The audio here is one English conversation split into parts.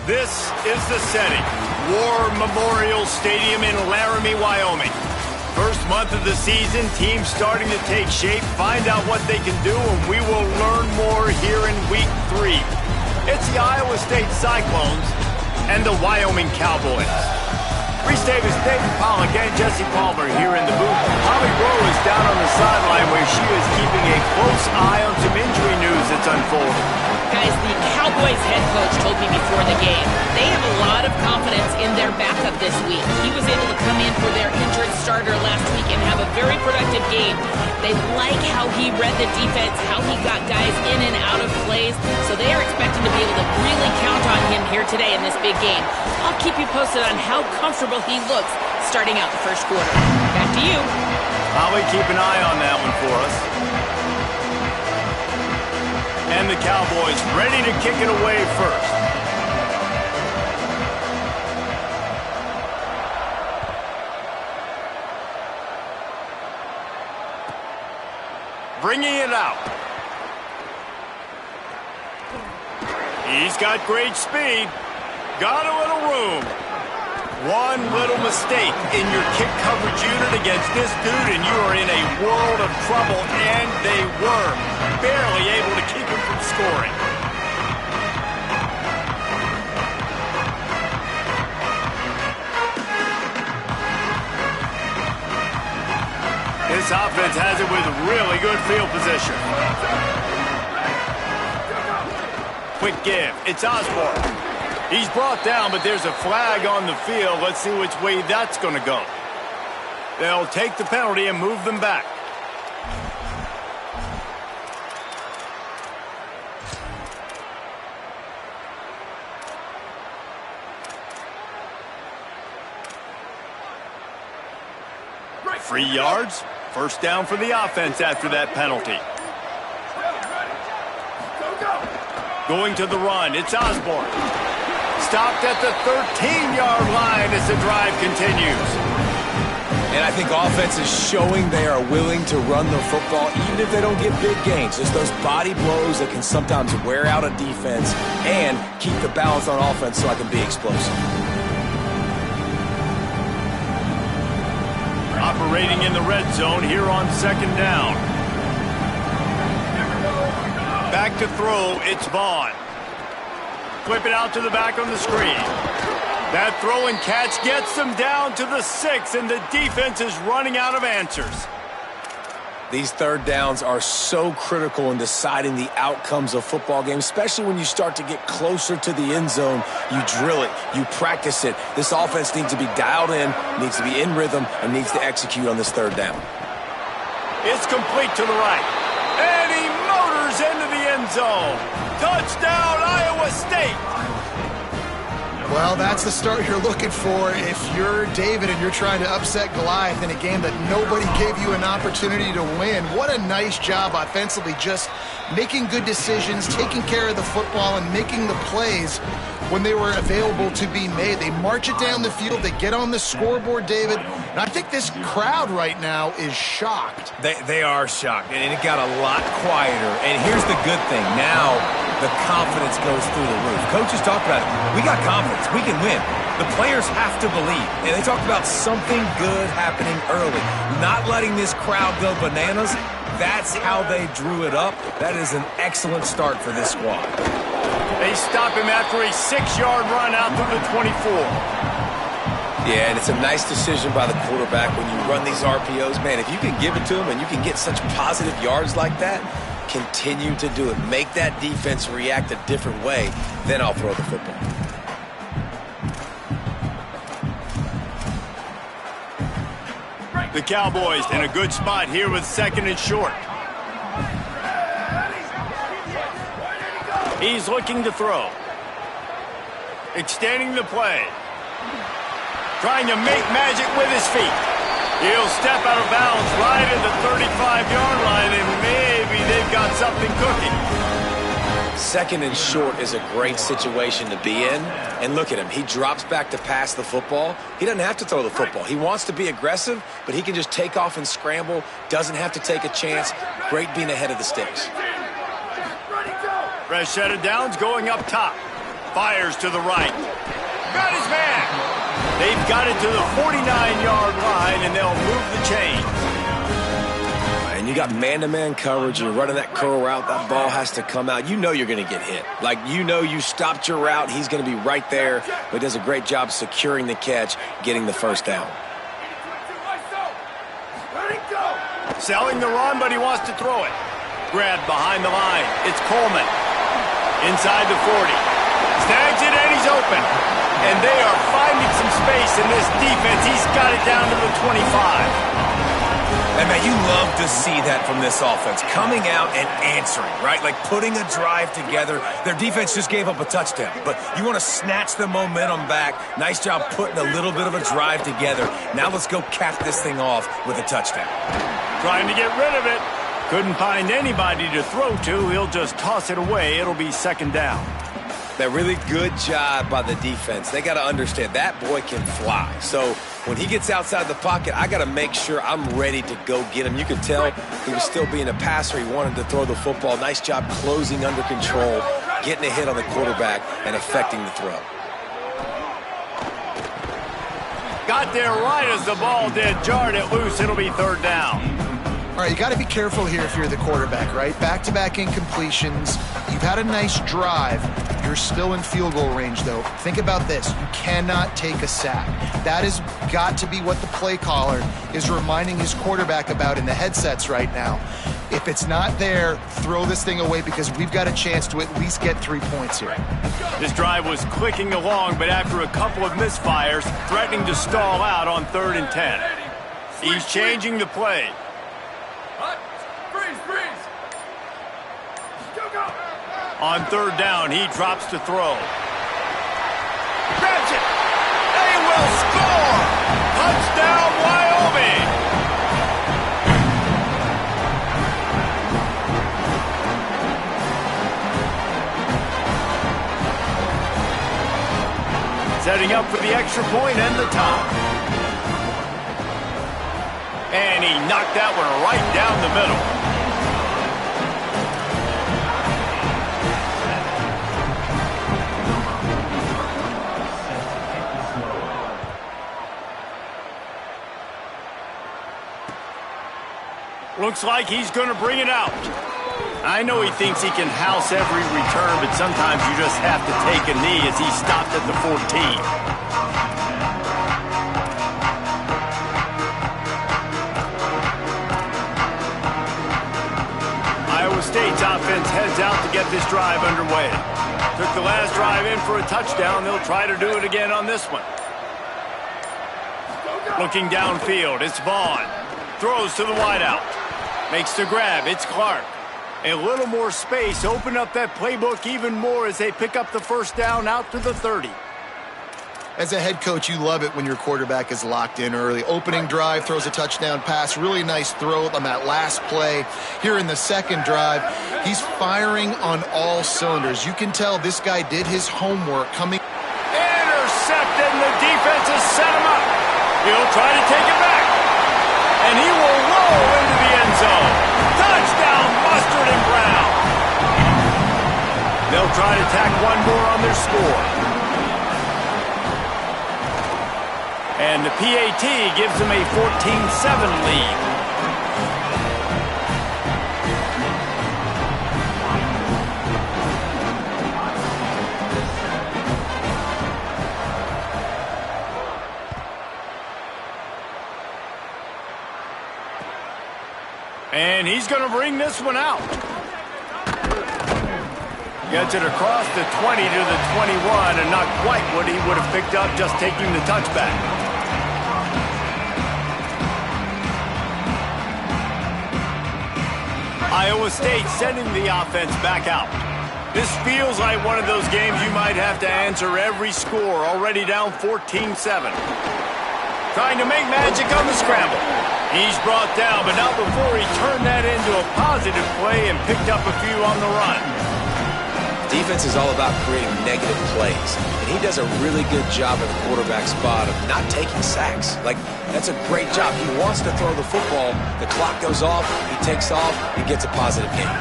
This is the setting. War Memorial Stadium in Laramie, Wyoming. First month of the season, teams starting to take shape, find out what they can do, and we will learn more here in Week 3. It's the Iowa State Cyclones and the Wyoming Cowboys. Reese Davis, David Pollock, and Jesse Palmer here in the booth. Holly Rowe is down on the sideline where she is keeping a close eye on some injury news that's unfolding. Guys, the Cowboys head coach told me before the game, they have a lot of confidence in their backup this week. He was able to come in for their injured starter last week and have a very productive game. They like how he read the defense, how he got guys in and out of plays, so they are expecting to be able to really count on him here today in this big game. I'll keep you posted on how comfortable he looks starting out the first quarter. Back to you. Holly, keep an eye on that one for us. And the Cowboys ready to kick it away first. Bringing it out. He's got great speed. Got a little room. One little mistake in your kick coverage unit against this dude, and you are in a world of trouble, and they were barely able to keep him from scoring. This offense has it with really good field position. Quick give. It's Osborne. He's brought down, but there's a flag on the field. Let's see which way that's going to go. They'll take the penalty and move them back. Free yards. First down for the offense after that penalty. Going to the run. It's Osborne. Stopped at the 13-yard line as the drive continues. And I think offense is showing they are willing to run the football even if they don't get big gains. It's those body blows that can sometimes wear out a defense and keep the balance on offense so I can be explosive. Operating in the red zone here on second down. Back to throw, it's Vaughn. Flip it out to the back on the screen. That throw and catch gets them down to the 6, and the defense is running out of answers. These third downs are so critical in deciding the outcomes of football games, especially when you start to get closer to the end zone. You drill it, you practice it. This offense needs to be dialed in, needs to be in rhythm, and needs to execute on this third down. It's complete to the right. And he motors into the end zone. Touchdown, Iowa State. Well, that's the start you're looking for if you're David and you're trying to upset Goliath in a game that nobody gave you an opportunity to win. What a nice job offensively, just making good decisions, taking care of the football, and making the plays when they were available to be made. They march it down the field. They get on the scoreboard, David. And I think this crowd right now is shocked. They are shocked, and it got a lot quieter. And here's the good thing. Now the confidence goes through the roof. Coaches talk about it. We got confidence. We can win. The players have to believe. And they talked about something good happening early. Not letting this crowd go bananas. That's how they drew it up. That is an excellent start for this squad. They stop him after a 6-yard run out to the 24. Yeah, and it's a nice decision by the quarterback when you run these RPOs. Man, if you can give it to him and you can get such positive yards like that, continue to do it. Make that defense react a different way, then I'll throw the football. The Cowboys in a good spot here with second and short. He's looking to throw. Extending the play. Trying to make magic with his feet. He'll step out of bounds right at the 35-yard line, and maybe they've got something cooking. Second and short is a great situation to be in. And look at him. He drops back to pass the football. He doesn't have to throw the football. He wants to be aggressive, but he can just take off and scramble. Doesn't have to take a chance. Great being ahead of the sticks. Fresh set of downs going up top. Fires to the right. Got his man. They've got it to the 49-yard line, and they'll move the chain. And you got man-to-man coverage. You're running that curl route. That ball has to come out. You know you're going to get hit. Like, you know you stopped your route. He's going to be right there. But he does a great job securing the catch, getting the first down. Selling the run, but he wants to throw it. Grabbed behind the line. It's Coleman. Inside the 40. Snags it, and he's open. And they are finding some space in this defense. He's got it down to the 25. And, man, you love to see that from this offense. Coming out and answering, right? Like putting a drive together. Their defense just gave up a touchdown. But you want to snatch the momentum back. Nice job putting a little bit of a drive together. Now let's go cap this thing off with a touchdown. Trying to get rid of it. Couldn't find anybody to throw to. He'll just toss it away. It'll be second down. That really good job by the defense. They got to understand that boy can fly. So when he gets outside the pocket, I got to make sure I'm ready to go get him. You could tell he was still being a passer. He wanted to throw the football. Nice job closing under control, getting a hit on the quarterback, and affecting the throw. Got there right as the ball did. Jarred it loose. It'll be third down. All right, you got to be careful here if you're the quarterback, right? Back-to-back incompletions. You've had a nice drive. You're still in field goal range, though. Think about this. You cannot take a sack. That has got to be what the play caller is reminding his quarterback about in the headsets right now. If it's not there, throw this thing away because we've got a chance to at least get 3 points here. This drive was clicking along, but after a couple of misfires, threatening to stall out on 3rd and 10. He's changing the play. On 3rd down, he drops to throw. Grabs it. They will score. Touchdown, Wyoming. Setting up for the extra point and the top. And he knocked that one right down the middle. Looks like he's going to bring it out. I know he thinks he can house every return, but sometimes you just have to take a knee as he stopped at the 14. Iowa State's offense heads out to get this drive underway. Took the last drive in for a touchdown. They'll try to do it again on this one. Looking downfield, it's Vaughn. Throws to the wideout. Makes the grab. It's Clark. A little more space. Open up that playbook even more as they pick up the first down out to the 30. As a head coach, you love it when your quarterback is locked in early. Opening drive, throws a touchdown pass. Really nice throw on that last play. Here in the second drive, he's firing on all cylinders. You can tell this guy did his homework coming. Intercepted, and the defense has set him up. He'll try to take it back. And he will roll into the end zone. Touchdown, Mustard and Brown. They'll try to tack one more on their score. And the PAT gives them a 14-7 lead. And he's going to bring this one out. Gets it across the 20 to the 21, and not quite what he would have picked up just taking the touchback. Iowa State sending the offense back out. This feels like one of those games you might have to answer every score, already down 14-7. Trying to make magic on the scramble. He's brought down, but not before he turned that into a positive play and picked up a few on the run. Defense is all about creating negative plays, and he does a really good job at the quarterback spot of not taking sacks. Like, that's a great job. He wants to throw the football. The clock goes off. He takes off. He gets a positive gain.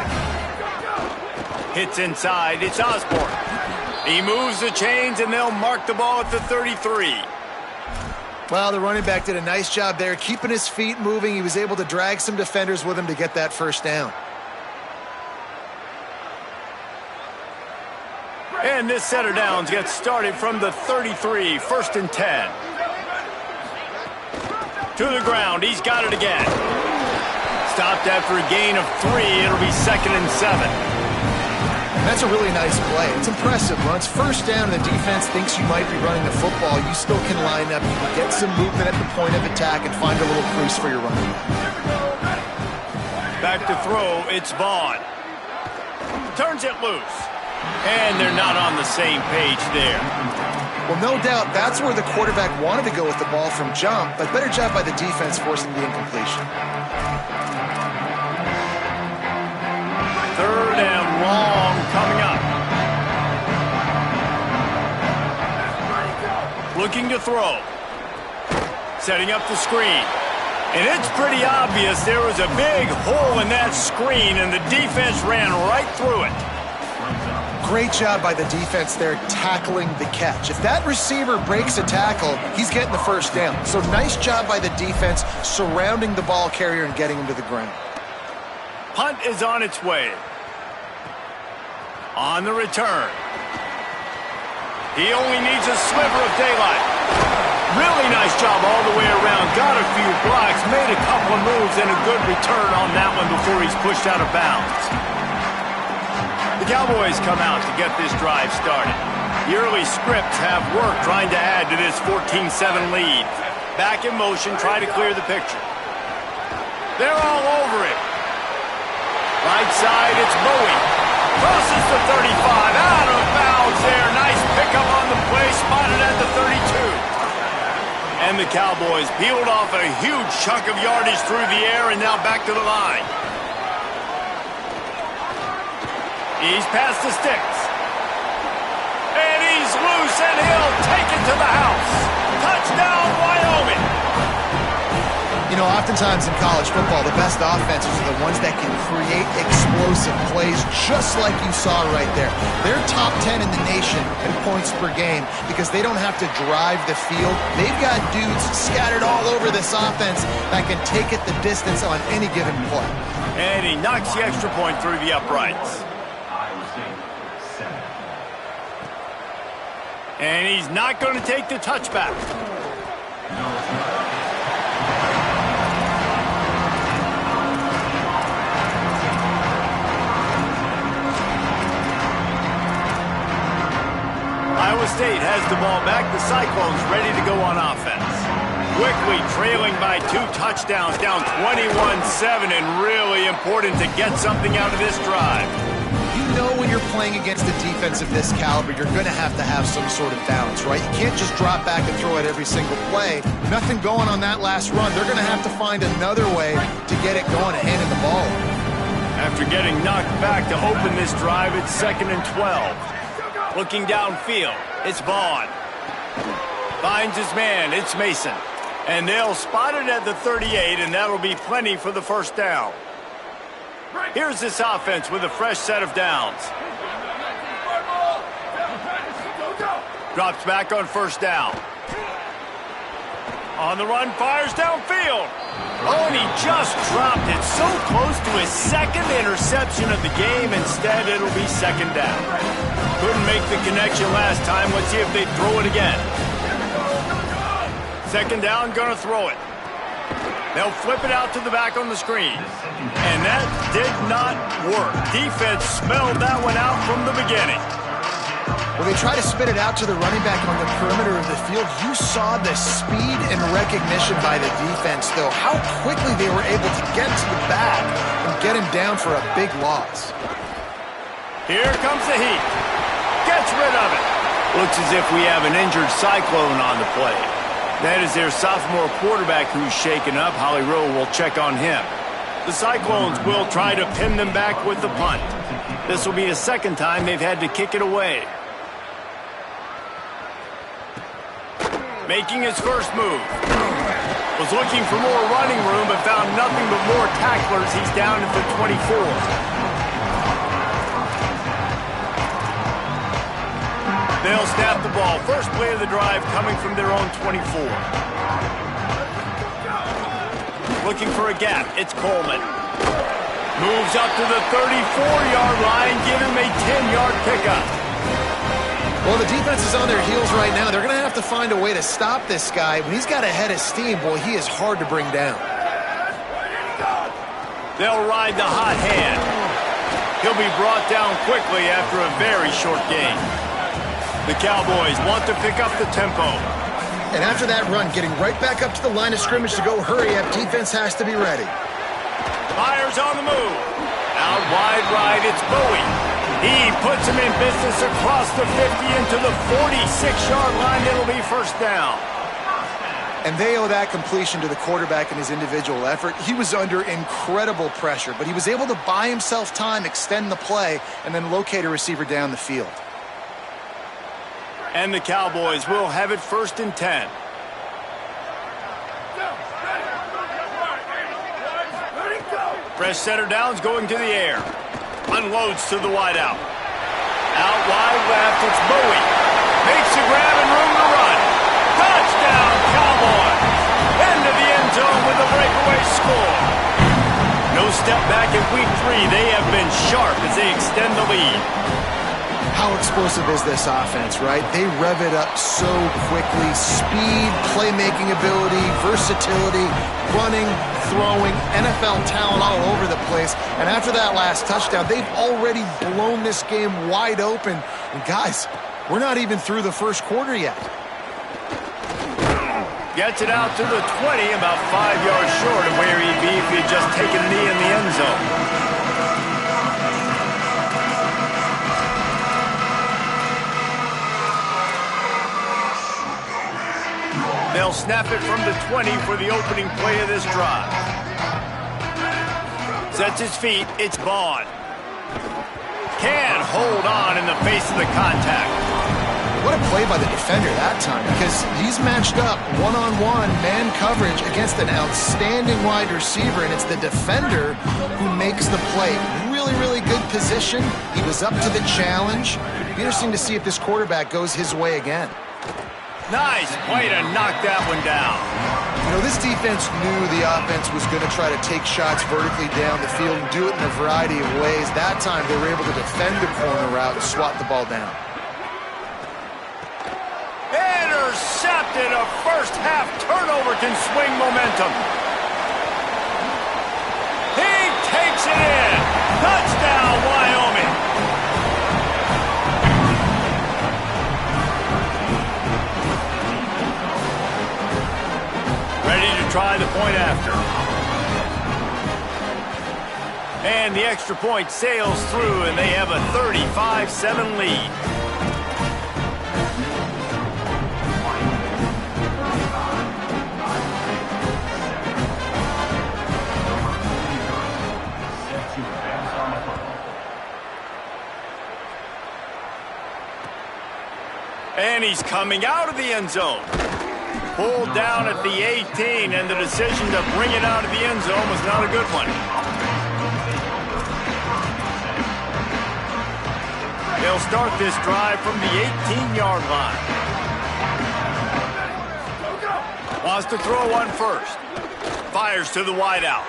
Hits inside. It's Osborne. He moves the chains, and they'll mark the ball at the 33. Well, the running back did a nice job there, keeping his feet moving. He was able to drag some defenders with him to get that first down. And this set of downs gets started from the 33, 1st and 10. To the ground, he's got it again. Stopped after a gain of 3, it'll be 2nd and 7. That's a really nice play. It's impressive. Once first down, the defense thinks you might be running the football. You still can line up. You can get some movement at the point of attack and find a little crease for your running back. Back to throw, it's Vaughn. Turns it loose. And they're not on the same page there. Well, no doubt that's where the quarterback wanted to go with the ball from jump, but better job by the defense forcing the incompletion. 3rd and long coming up. Looking to throw. Setting up the screen. And it's pretty obvious there was a big hole in that screen, and the defense ran right through it. Great job by the defense there tackling the catch. If that receiver breaks a tackle, he's getting the first down. So nice job by the defense surrounding the ball carrier and getting him to the ground. Punt is on its way. On the return. He only needs a sliver of daylight. Really nice job all the way around. Got a few blocks, made a couple of moves, and a good return on that one before he's pushed out of bounds. The Cowboys come out to get this drive started. The early scripts have worked trying to add to this 14-7 lead. Back in motion, try to clear the picture. They're all over it. Right side, it's Bowie. Crosses the 35, out of bounds there. Nice pickup on the play, spotted at the 32. And the Cowboys peeled off a huge chunk of yardage through the air and now back to the line. He's past the sticks. And he's loose, and he'll take it to the house. Touchdown, Wyoming. You know, oftentimes in college football, the best offenses are the ones that can create explosive plays, just like you saw right there. They're top 10 in the nation in points per game because they don't have to drive the field. They've got dudes scattered all over this offense that can take it the distance on any given play. And he knocks the extra point through the uprights. And he's not going to take the touchback. Iowa State has the ball back. The Cyclones ready to go on offense. Quickly trailing by 2 touchdowns, down 21-7, and really important to get something out of this drive. You know when you're playing against a defense of this caliber, you're going to have some sort of balance, right? You can't just drop back and throw it every single play. Nothing going on that last run. They're going to have to find another way to get it going and handing the ball. After getting knocked back to open this drive, it's 2nd and 12. Looking downfield, it's Vaughn. Finds his man, it's Mason. And they'll spot it at the 38, and that'll be plenty for the first down. Here's this offense with a fresh set of downs. Drops back on first down. On the run, fires downfield. Oh, and he just dropped it so close to his 2nd interception of the game. Instead, it'll be 2nd down. Couldn't make the connection last time. Let's see if they throw it again. 2nd down, gonna throw it. They'll flip it out to the back on the screen. And that did not work. Defense smelled that one out from the beginning. When they try to spit it out to the running back on the perimeter of the field, you saw the speed and recognition by the defense, though. How quickly they were able to get to the back and get him down for a big loss. Here comes the heat. Gets rid of it. Looks as if we have an injured Cyclone on the play. That is their sophomore quarterback who's shaken up. Holly Rowe will check on him. The Cyclones will try to pin them back with the punt. This will be the 2nd time they've had to kick it away. Making his first move. Was looking for more running room, but found nothing but more tacklers. He's down at the 24. They'll snap the ball. First play of the drive coming from their own 24. Looking for a gap. It's Coleman. Moves up to the 34-yard line. Give him a 10-yard pickup. Well, the defense is on their heels right now. They're going to have to find a way to stop this guy. When he's got a head of steam, boy, he is hard to bring down. They'll ride the hot hand. He'll be brought down quickly after a very short gain. The Cowboys want to pick up the tempo. And after that run, getting right back up to the line of scrimmage to go hurry up, defense has to be ready. Fires on the move. Out wide right, it's Bowie. He puts him in business across the 50 into the 46-yard line. It'll be first down. And they owe that completion to the quarterback in his individual effort. He was under incredible pressure, but he was able to buy himself time, extend the play, and then locate a receiver down the field. And the Cowboys will have it first and 10. Fresh center downs going to the air. Unloads to the wideout. Out wide left, it's Bowie. Makes a grab and room to run. Touchdown, Cowboys. Into the end zone with a breakaway score. No step back in week 3. They have been sharp as they extend the lead. How explosive is this offense, right? They rev it up so quickly. Speed, playmaking ability, versatility, running, throwing, NFL talent all over the place. And after that last touchdown, they've already blown this game wide open. And guys, we're not even through the first quarter yet. Gets it out to the 20, about 5 yards short of where he'd be if he'd just taken a knee in the end zone. They'll snap it from the 20 for the opening play of this drive. Sets his feet. It's Vaughn. Can hold on in the face of the contact. What a play by the defender that time, because he's matched up one-on-one man coverage against an outstanding wide receiver, and it's the defender who makes the play. Really, really good position. He was up to the challenge. Interesting to see if this quarterback goes his way again. Nice way to knock that one down. You know, this defense knew the offense was going to try to take shots vertically down the field and do it in a variety of ways. That time, they were able to defend the corner route and swat the ball down. Intercepted. A first-half turnover can swing momentum. He takes it in. Touchdown, Wyoming. Ready to try the point after. And the extra point sails through, and they have a 35-7 lead. And he's coming out of the end zone. Pulled down at the 18, and the decision to bring it out of the end zone was not a good one. They'll start this drive from the 18-yard line. Wants to throw one first. Fires to the wideout.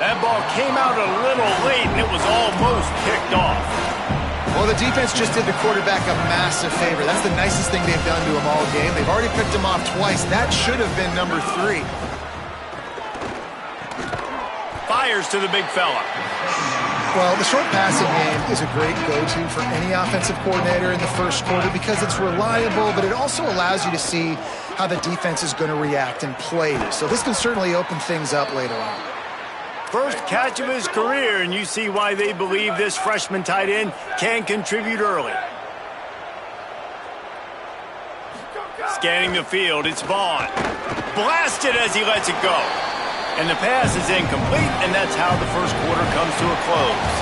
That ball came out a little late, and it was almost picked off. Well, the defense just did the quarterback a massive favor. That's the nicest thing they've done to him all game. They've already picked him off twice. That should have been number 3. Fires to the big fella. Well, the short passing game is a great go-to for any offensive coordinator in the first quarter because it's reliable, but it also allows you to see how the defense is going to react and play. So this can certainly open things up later on. First catch of his career, and you see why they believe this freshman tight end can contribute early. Scanning the field, it's Vaughn. Blasted as he lets it go. And the pass is incomplete, and that's how the first quarter comes to a close.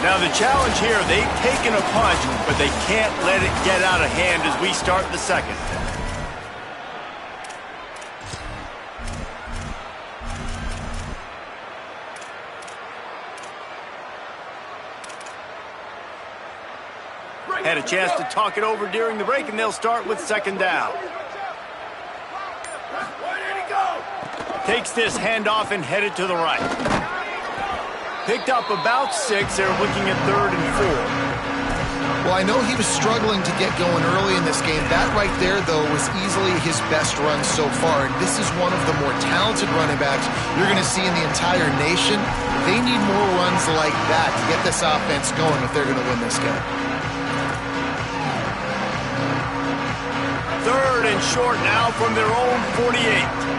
Now the challenge here, they've taken a punch, but they can't let it get out of hand as we start the second. Had a chance to talk it over during the break, and they'll start with second down. Takes this handoff and headed to the right. Picked up about 6. They're looking at 3rd and 4. Well, I know he was struggling to get going early in this game. That right there, though, was easily his best run so far. And this is one of the more talented running backs you're going to see in the entire nation. They need more runs like that to get this offense going if they're going to win this game. 3rd and short now from their own 48.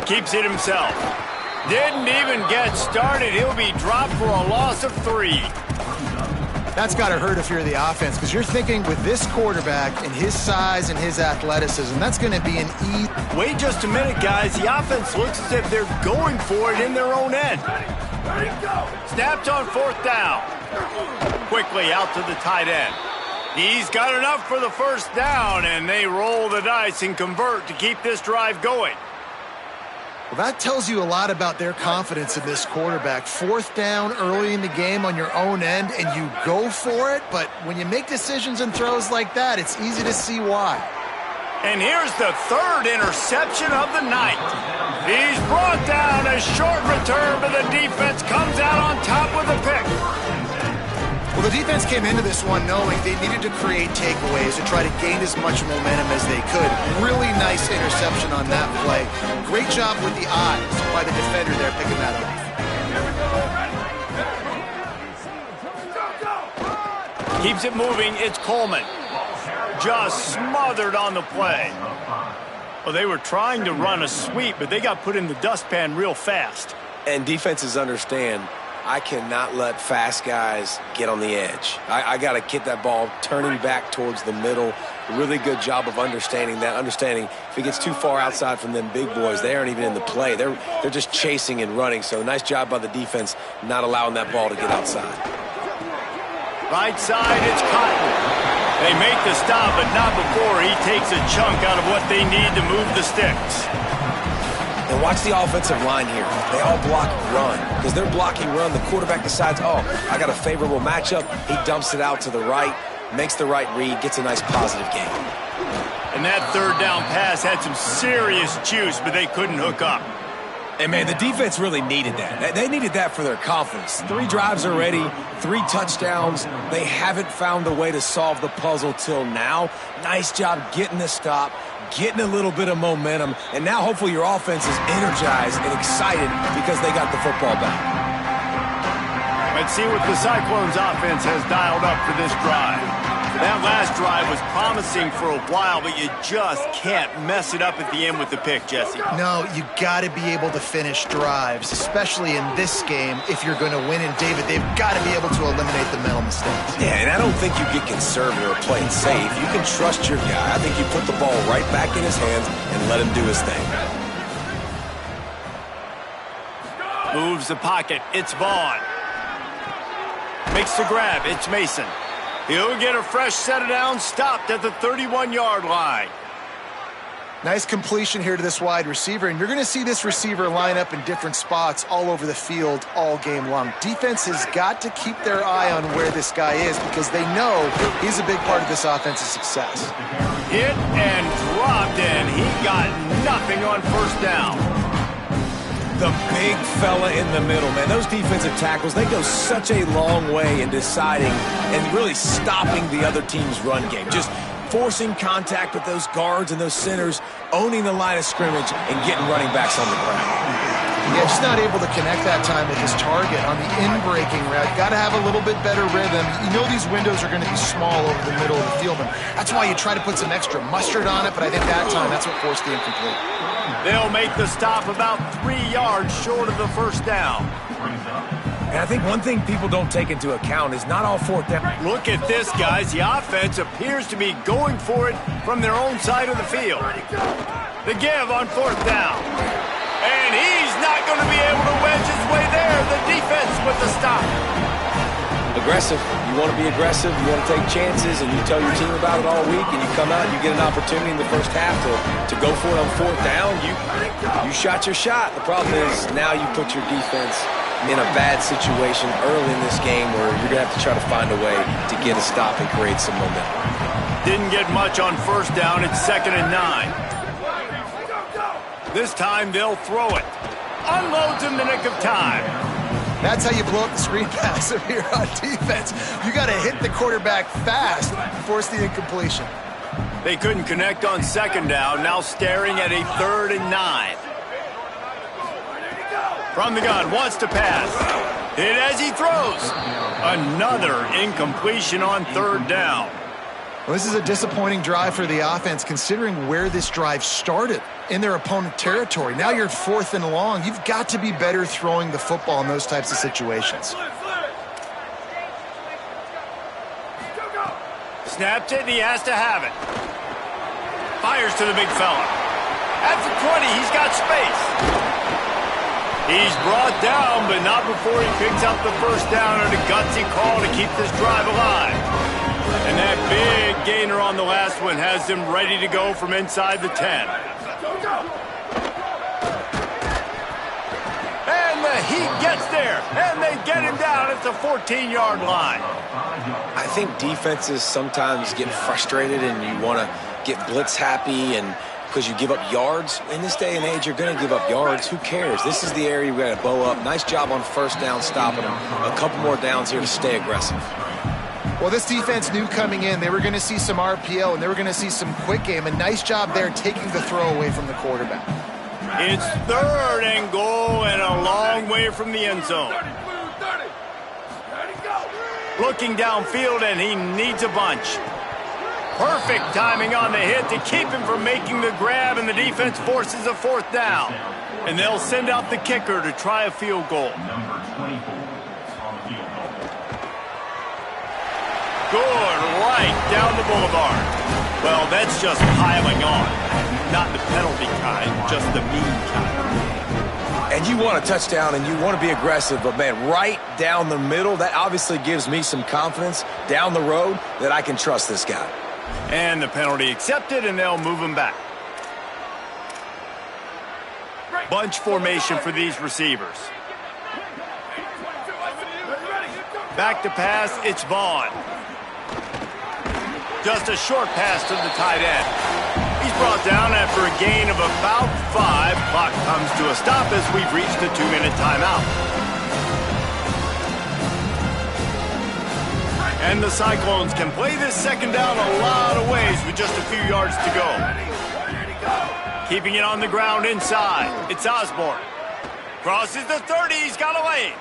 Keeps it himself. Didn't even get started. He'll be dropped for a loss of 3. That's got to hurt if you're the offense, because you're thinking with this quarterback and his size and his athleticism, that's going to be an easy. Wait just a minute, guys. The offense looks as if they're going for it in their own end. Snapped on 4th down. Quickly out to the tight end. He's got enough for the first down, and they roll the dice and convert to keep this drive going. Well, that tells you a lot about their confidence in this quarterback. 4th down early in the game on your own end, and you go for it. But when you make decisions and throws like that, it's easy to see why. And here's the 3rd interception of the night. He's brought down a short return, but the defense comes out on top with a pick. Well, the defense came into this one knowing they needed to create takeaways to try to gain as much momentum as they could. Really nice interception on that play. Great job with the eyes by the defender there picking that off. Keeps it moving. It's Coleman. Just smothered on the play. Well, they were trying to run a sweep, but they got put in the dustpan real fast. And defenses understand, I cannot let fast guys get on the edge. I got to get that ball turning back towards the middle. Really good job of understanding that. Understanding if it gets too far outside from them big boys, they aren't even in the play. They're just chasing and running. So nice job by the defense not allowing that ball to get outside. Right side, it's Cotton. They make the stop, but not before he takes a chunk out of what they need to move the sticks. And watch the offensive line here. They all block run. Because they're blocking run, the quarterback decides, oh, I got a favorable matchup. He dumps it out to the right, makes the right read, gets a nice positive gain. And that 3rd down pass had some serious juice, but they couldn't hook up. And, man, the defense really needed that. They needed that for their confidence. 3 drives already, 3 touchdowns. They haven't found a way to solve the puzzle till now. Nice job getting the stop, getting a little bit of momentum, and now hopefully your offense is energized and excited because they got the football back. Let's see what the Cyclones offense has dialed up for this drive. That last drive was promising for a while, but you just can't mess it up at the end with the pick, Jesse. No, you got to be able to finish drives, especially in this game. If you're going to win, and David, they've got to be able to eliminate the mental mistakes. Yeah, and I don't think you get conservative or play it safe. You can trust your guy. I think you put the ball right back in his hands and let him do his thing. Moves the pocket. It's Vaughn. Makes the grab. It's Mason. He'll get a fresh set of downs, stopped at the 31-yard line. Nice completion here to this wide receiver, and you're going to see this receiver line up in different spots all over the field all game long. Defense has got to keep their eye on where this guy is because they know he's a big part of this offense's success. Hit and dropped, and he got nothing on 1st down. The big fella in the middle, man. Those defensive tackles, they go such a long way in deciding and really stopping the other team's run game. Just forcing contact with those guards and those centers, owning the line of scrimmage, and getting running backs on the ground. Yeah, just not able to connect that time with his target on the in-breaking route. Got to have a little bit better rhythm. You know these windows are going to be small over the middle of the field, and that's why you try to put some extra mustard on it, but I think that time that's what forced the incomplete. They'll make the stop about 3 yards short of the 1st down. And I think one thing people don't take into account is not all 4th down. Look at this, guys. The offense appears to be going for it from their own side of the field. The give on 4th down. And he's not going to be able to wedge his way there. The defense with the stop. Aggressive. You want to be aggressive. You want to take chances, and you tell your team about it all week, and you come out and you get an opportunity in the first half to go for it on 4th down. You shot your shot. The problem is now you put your defense in a bad situation early in this game where you're going to have to try to find a way to get a stop and create some momentum. Didn't get much on first down. It's 2nd and 9. This time they'll throw it. Unloads in the nick of time. That's how you blow up the screen pass if you're on defense. You got to hit the quarterback fast and force the incompletion. They couldn't connect on 2nd down. Now staring at a 3rd and 9. From the gun, wants to pass. Hit as he throws. Another incompletion on 3rd down. Well, this is a disappointing drive for the offense considering where this drive started in their opponent territory. Now you're 4th and long. You've got to be better throwing the football in those types of situations. Snapped it, and he has to have it. Fires to the big fella. At the 20, he's got space. He's brought down, but not before he picks up the first down on a gutsy call to keep this drive alive. And that big gainer on the last one has them ready to go from inside the 10. And the Heat gets there, and they get him down at the 14-yard line. I think defenses sometimes get frustrated and you want to get blitz happy and because you give up yards. In this day and age, you're going to give up yards. Who cares? This is the area we got to bow up. Nice job on first down stopping them. A couple more downs here to stay aggressive. Well, this defense knew coming in they were going to see some RPO and they were going to see some quick game. A nice job there taking the throw away from the quarterback. It's 3rd and goal and a long way from the end zone. Looking downfield, and he needs a bunch. Perfect timing on the hit to keep him from making the grab, and the defense forces a 4th down. And they'll send out the kicker to try a field goal. Good, right down the boulevard. Well, that's just piling on. Not the penalty kind, just the mean kind. And you want a touchdown and you want to be aggressive, but man, right down the middle, that obviously gives me some confidence down the road that I can trust this guy. And the penalty accepted, and they'll move him back. Bunch formation for these receivers. Back to pass, it's Vaughn. Just a short pass to the tight end. He's brought down after a gain of about 5. Clock comes to a stop as we've reached a 2-minute timeout. And the Cyclones can play this 2nd down a lot of ways with just a few yards to go. Keeping it on the ground inside. It's Osborne. Crosses the 30. He's got a lane.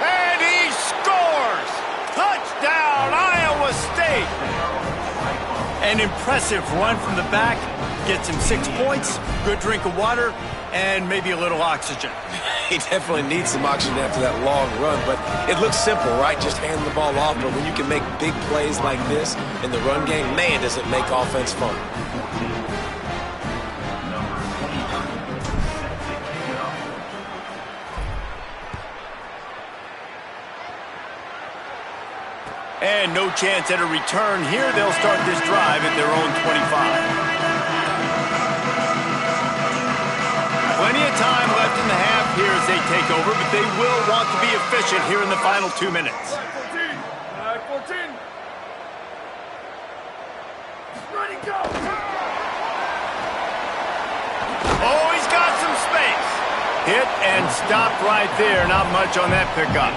And he scores! Touchdown, Iowa State! An impressive run from the back. Gets him 6 points, good drink of water, and maybe a little oxygen. He definitely needs some oxygen after that long run, but it looks simple, right? Just hand the ball off, but when you can make big plays like this in the run game, man, does it make offense fun. And no chance at a return here. They'll start this drive at their own 25. Plenty of time left in the half here as they take over, but they will want to be efficient here in the final 2 minutes. 14. Ready, go. Oh, he's got some space. Hit and stopped right there. Not much on that pickup.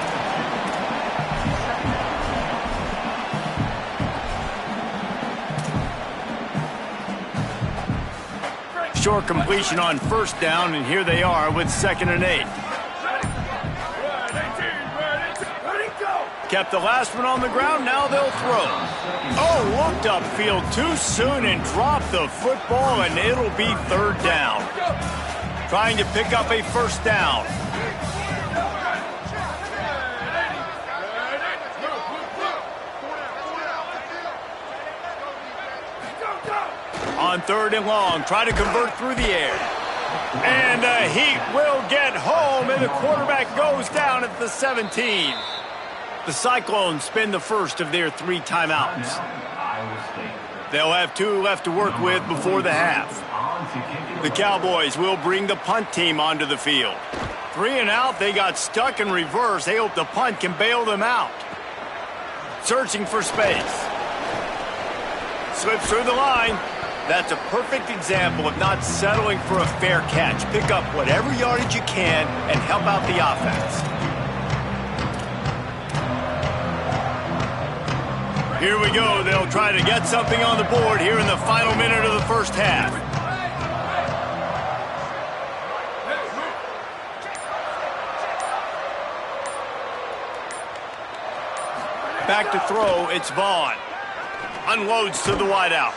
Short completion on first down, and here they are with 2nd and 8. Kept the last one on the ground, now they'll throw. Oh, looked upfield too soon and dropped the football, and it'll be 3rd down. Trying to pick up a first down. On 3rd and long, try to convert through the air. And the Heat will get home, and the quarterback goes down at the 17. The Cyclones spend the first of their 3 timeouts. They'll have 2 left to work with before the half. The Cowboys will bring the punt team onto the field. 3 and out, they got stuck in reverse. They hope the punt can bail them out. Searching for space. Slips through the line. That's a perfect example of not settling for a fair catch. Pick up whatever yardage you can and help out the offense. Here we go. They'll try to get something on the board here in the final minute of the first half. Back to throw, it's Vaughn. Unloads to the wideout.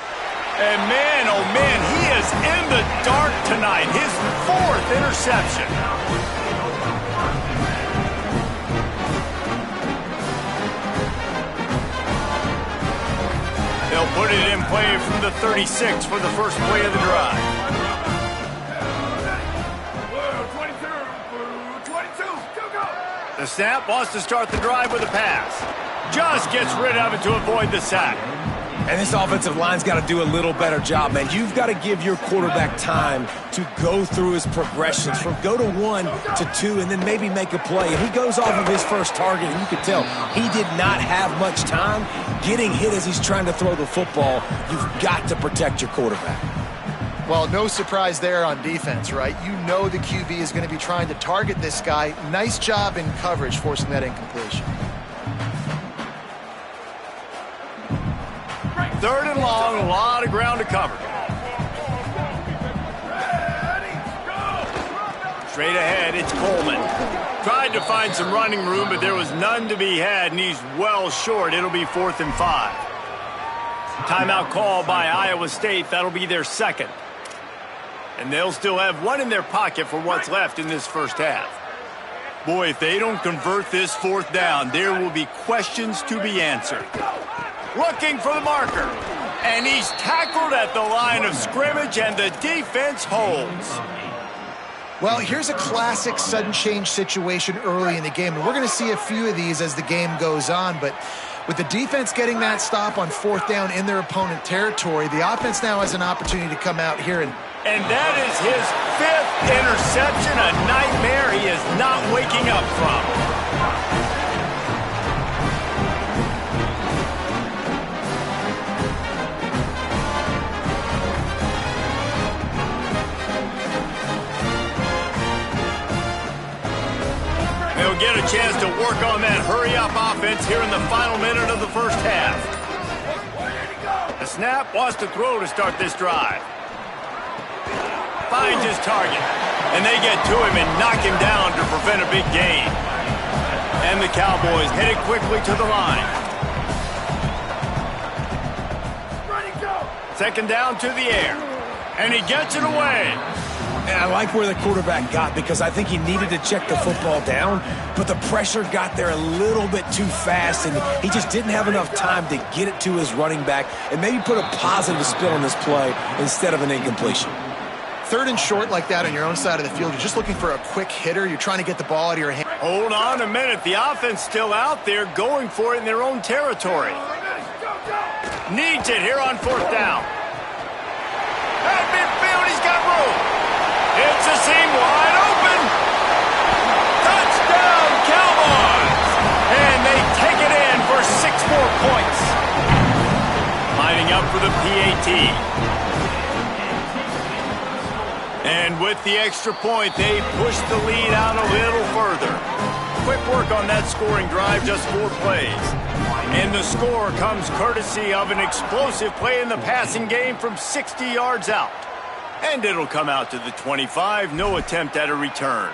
And man, oh man, he is in the dark tonight. His 4th interception. They'll put it in play from the 36 for the first play of the drive. 22, go! The snap wants to start the drive with a pass. Just gets rid of it to avoid the sack. And this offensive line's got to do a little better job, man. You've got to give your quarterback time to go through his progressions from go to 1 to 2 and then maybe make a play. And he goes off of his first target, and you can tell he did not have much time getting hit as he's trying to throw the football. You've got to protect your quarterback. Well, no surprise there on defense, right? You know the QB is going to be trying to target this guy. Nice job in coverage forcing that incompletion. 3rd and long, a lot of ground to cover. Straight ahead, it's Coleman. Tried to find some running room, but there was none to be had, and he's well short. It'll be 4th and 5. Timeout call by Iowa State. That'll be their 2nd. And they'll still have 1 in their pocket for what's left in this first half. Boy, if they don't convert this 4th down, there will be questions to be answered. Looking for the marker. And he's tackled at the line of scrimmage, and the defense holds. Well, here's a classic sudden change situation early in the game. And we're going to see a few of these as the game goes on. But with the defense getting that stop on 4th down in their opponent territory, the offense now has an opportunity to come out here and... And that is his 5th interception, a nightmare he is not waking up from. They'll get a chance to work on that hurry-up offense here in the final minute of the first half. The snap wants to throw to start this drive. Finds his target, and they get to him and knock him down to prevent a big gain. And the Cowboys headed quickly to the line. 2nd down to the air, and he gets it away. And I like where the quarterback got because I think he needed to check the football down, but the pressure got there a little bit too fast, and he just didn't have enough time to get it to his running back and maybe put a positive spin on this play instead of an incompletion. 3rd and short like that on your own side of the field, you're just looking for a quick hitter. You're trying to get the ball out of your hand. Hold on a minute. The offense still out there going for it in their own territory. Needs it here on 4th down. At midfield, he's got room. It's a seam wide open. Touchdown, Cowboys. And they take it in for 6 more points. Lining up for the PAT. And with the extra point, they push the lead out a little further. Quick work on that scoring drive, just 4 plays. And the score comes courtesy of an explosive play in the passing game from 60 yards out. And it'll come out to the 25, no attempt at a return.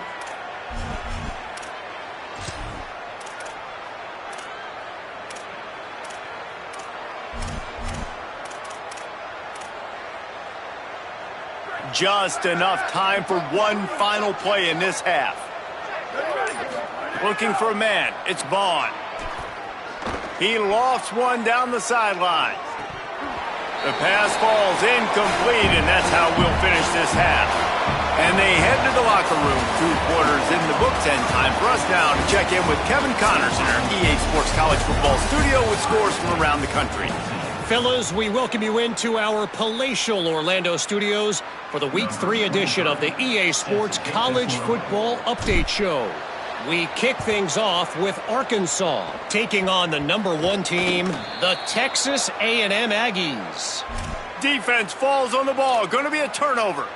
Just enough time for one final play in this half. Looking for a man, it's Vaughn. He lofts one down the sideline. The pass falls incomplete, and that's how we'll finish this half. And they head to the locker room. 2 quarters in the books, and time for us now to check in with Kevin Connors in our EA Sports College Football studio with scores from around the country. Fellas, we welcome you into our palatial Orlando studios for the Week 3 edition of the EA Sports College Football Update Show. We kick things off with Arkansas taking on the #1 team, the Texas A&M Aggies. Defense falls on the ball. Going to be a turnover.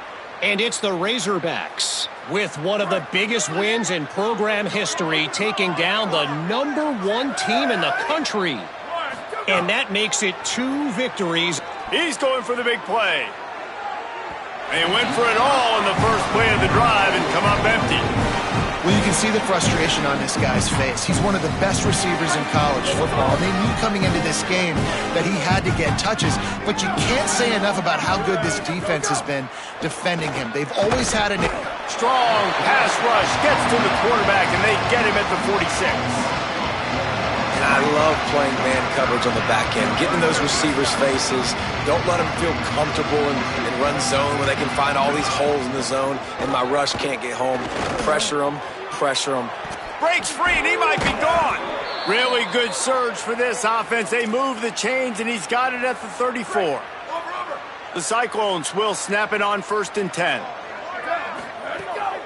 And it's the Razorbacks with one of the biggest wins in program history, taking down the #1 team in the country. And that makes it 2 victories. He's going for the big play. They went for it all in the first play of the drive and come up empty. Well, you can see the frustration on this guy's face. He's one of the best receivers in college football. They knew coming into this game that he had to get touches, but you can't say enough about how good this defense has been defending him. They've always had a strong pass rush, gets to the quarterback, and they get him at the 46. And I love playing man coverage on the back end, getting those receivers' faces. Don't let them feel comfortable and run zone where they can find all these holes in the zone, and my rush can't get home. Pressure them, pressure them. Breaks free, and he might be gone. Really good surge for this offense. They move the chains, and he's got it at the 34. The Cyclones will snap it on 1st and 10.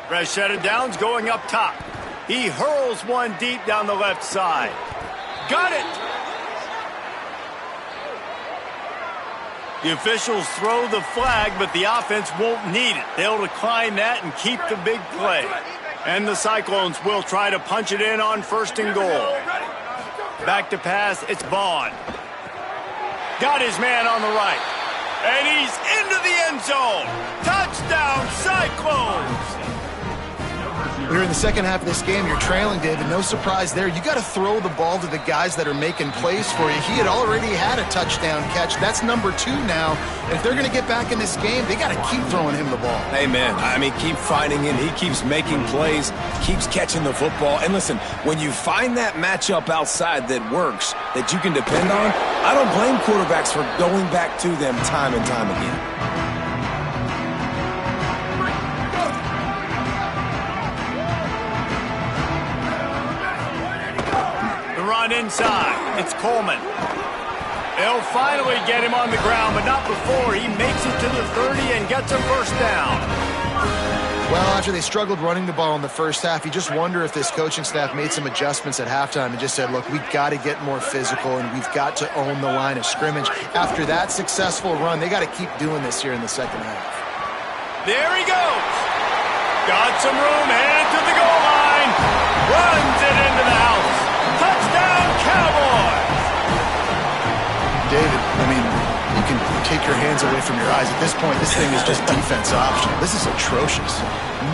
Rashada Downs going up top. He hurls one deep down the left side. Got it! The officials throw the flag, but the offense won't need it. They'll decline that and keep the big play. And the Cyclones will try to punch it in on 1st and goal. Back to pass, it's Vaughn. Got his man on the right. And he's into the end zone. Touchdown, Cyclones! We're in the second half of this game. You're trailing, David. No surprise there. You got to throw the ball to the guys that are making plays for you. He had already had a touchdown catch. That's #2 now. And if they're going to get back in this game, they got to keep throwing him the ball. Amen. I mean, keep finding him. He keeps making plays, keeps catching the football. And listen, when you find that matchup outside that works, that you can depend on, I don't blame quarterbacks for going back to them time and time again. Inside, it's Coleman. They'll finally get him on the ground, but not before he makes it to the 30 and gets a first down. Well, after they struggled running the ball in the first half, you just wonder if this coaching staff made some adjustments at halftime and just said, look, we've got to get more physical and we've got to own the line of scrimmage. After that successful run, they got to keep doing this here in the second half. There he goes. Got some room, headed to the goal line. Runs it into the house. Touchdown, Cowboys! David, I mean, you can take your hands away from your eyes. At this point, this thing is just defense optional. This is atrocious.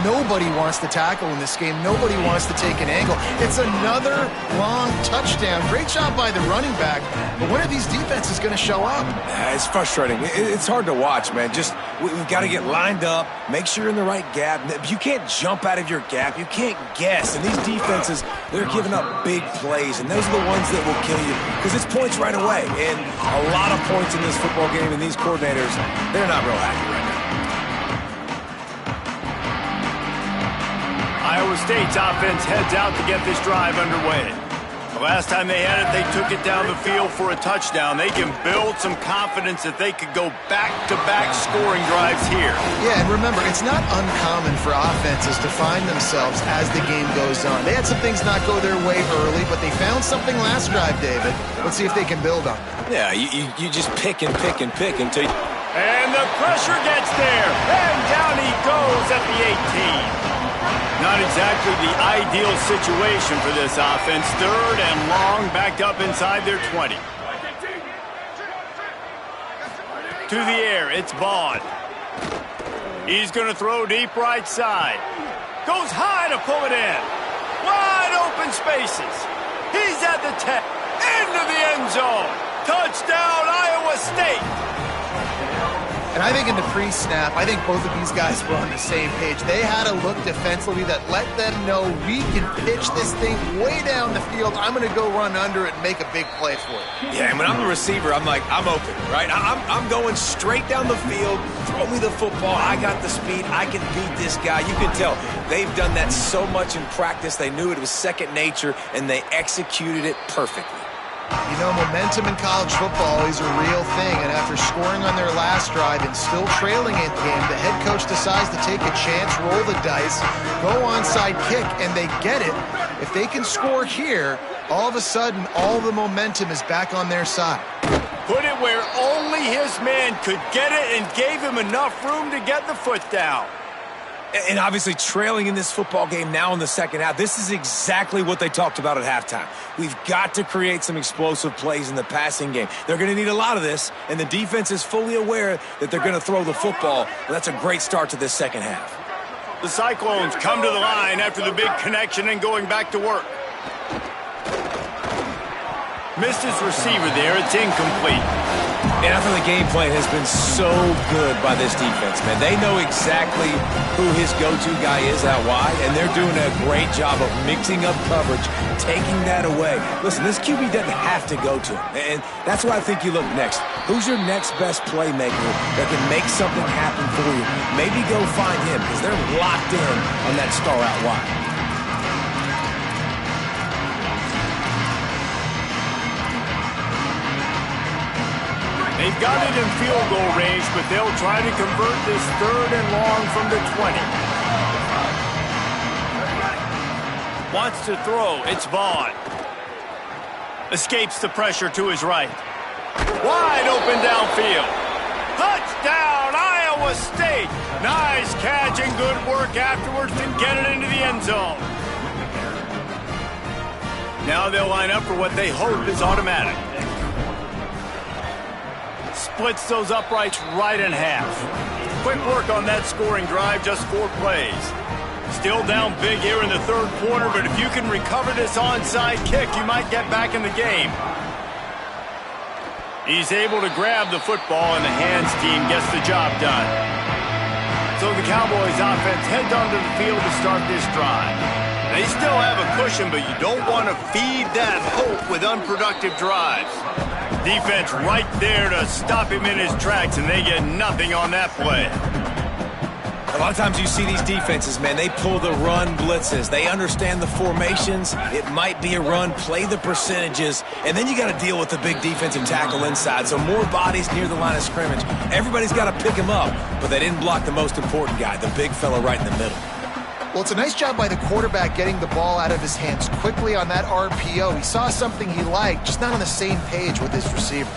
Nobody wants to tackle in this game. Nobody wants to take an angle. It's another long touchdown. Great job by the running back. But when are these defenses going to show up? It's frustrating. It's hard to watch, man. We've got to get lined up, make sure you're in the right gap. You can't jump out of your gap. You can't guess. And these defenses, they're giving up big plays, and those are the ones that will kill you because it's points right away. And a lot of points in this football game, and these coordinators, they're not real happy right now. Iowa State's offense heads out to get this drive underway. The last time they had it, they took it down the field for a touchdown. They can build some confidence that they could go back-to-back scoring drives here. Yeah, and remember, it's not uncommon for offenses to find themselves as the game goes on. They had some things not go their way early, but they found something last drive, David. Let's see if they can build on it. Yeah, you just pick and pick and pick until you... And the pressure gets there, and down he goes at the 18. Not exactly the ideal situation for this offense. 3rd and long, backed up inside their 20. To the air, it's Vaughn. He's going to throw deep right side. Goes high to pull it in. Wide open spaces. He's at the 10. Into the end zone. Touchdown, Iowa State. And I think in the pre-snap, I think both of these guys were on the same page. They had a look defensively that let them know we can pitch this thing way down the field. I'm going to go run under it and make a big play for it. Yeah, and when I'm the receiver, I'm like, I'm open, right? I'm going straight down the field. Throw me the football. I got the speed. I can beat this guy. You can tell they've done that so much in practice. They knew it was second nature, and they executed it perfectly. You know, momentum in college football is a real thing, and after scoring on their last drive and still trailing in the game, the head coach decides to take a chance, roll the dice, go onside kick, and they get it. If they can score here, all of a sudden, all the momentum is back on their side. Put it where only his man could get it and gave him enough room to get the foot down. And obviously trailing in this football game now in the second half, this is exactly what they talked about at halftime. We've got to create some explosive plays in the passing game. They're going to need a lot of this, and the defense is fully aware that they're going to throw the football. And that's a great start to this second half. The Cyclones come to the line after the big connection and going back to work. Missed his receiver there. It's incomplete. And I think the game plan has been so good by this defense, man. They know exactly who his go-to guy is out wide, and they're doing a great job of mixing up coverage, taking that away. Listen, this QB doesn't have to go to him, and that's why I think you look next. Who's your next best playmaker that can make something happen for you? Maybe go find him, because they're locked in on that star out wide. They've got it in field goal range, but they'll try to convert this 3rd and long from the 20. Wants to throw. It's Vaughn. Escapes the pressure to his right. Wide open downfield. Touchdown, Iowa State. Nice catch and good work afterwards to get it into the end zone. Now they'll line up for what they hope is automatic. Splits those uprights right in half. Quick work on that scoring drive, just 4 plays. Still down big here in the 3rd quarter, but if you can recover this onside kick, you might get back in the game. He's able to grab the football, and the hands team gets the job done. So the Cowboys offense heads onto the field to start this drive. They still have a cushion, but you don't want to feed that hope with unproductive drives. Defense right there to stop him in his tracks, and they get nothing on that play. A lot of times you see these defenses, man, they pull the run blitzes. They understand the formations. It might be a run, play the percentages, and then you got to deal with the big defensive tackle inside. So more bodies near the line of scrimmage. Everybody's got to pick him up, but they didn't block the most important guy, the big fella right in the middle. Well, it's a nice job by the quarterback getting the ball out of his hands quickly on that RPO. He saw something he liked, just not on the same page with his receiver.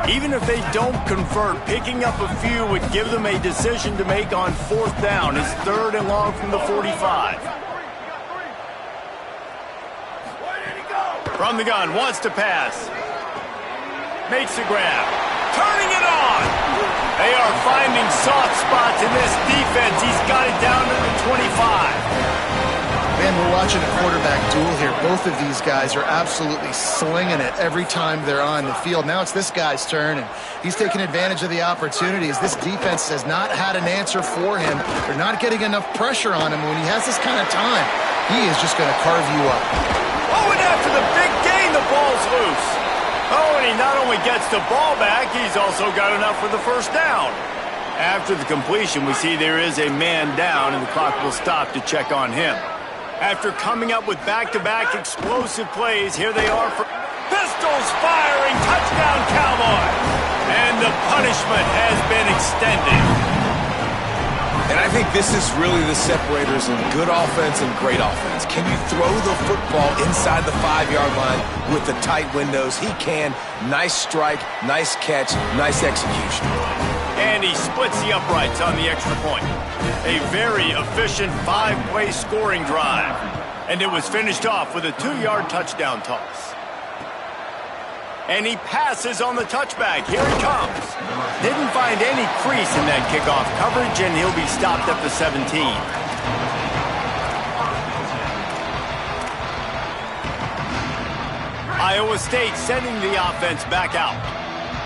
Even if they don't convert, picking up a few would give them a decision to make on 4th down. It's 3rd and long from the 45. From the gun, wants to pass. Makes the grab. Turning it on. They are finding soft spots in this defense. He's got it down to the 25. Man, we're watching a quarterback duel here. Both of these guys are absolutely slinging it every time they're on the field. Now it's this guy's turn, and he's taking advantage of the opportunities. This defense has not had an answer for him. They're not getting enough pressure on him. When he has this kind of time, he is just going to carve you up. Oh, and after the big gain, the ball's loose. Oh, and he not only gets the ball back, he's also got enough for the 1st down. After the completion, we see there is a man down, and the clock will stop to check on him. After coming up with back-to-back explosive plays, here they are for pistols firing, touchdown Cowboys. And the punishment has been extended. And I think this is really the separators in good offense and great offense. Can you throw the football inside the 5-yard line with the tight windows? He can. Nice strike, nice catch, nice execution. And he splits the uprights on the extra point. A very efficient 5-play scoring drive. And it was finished off with a 2-yard touchdown toss. And he passes on the touchback. Here he comes. Didn't find any crease in that kickoff coverage, and he'll be stopped at the 17. Iowa State sending the offense back out.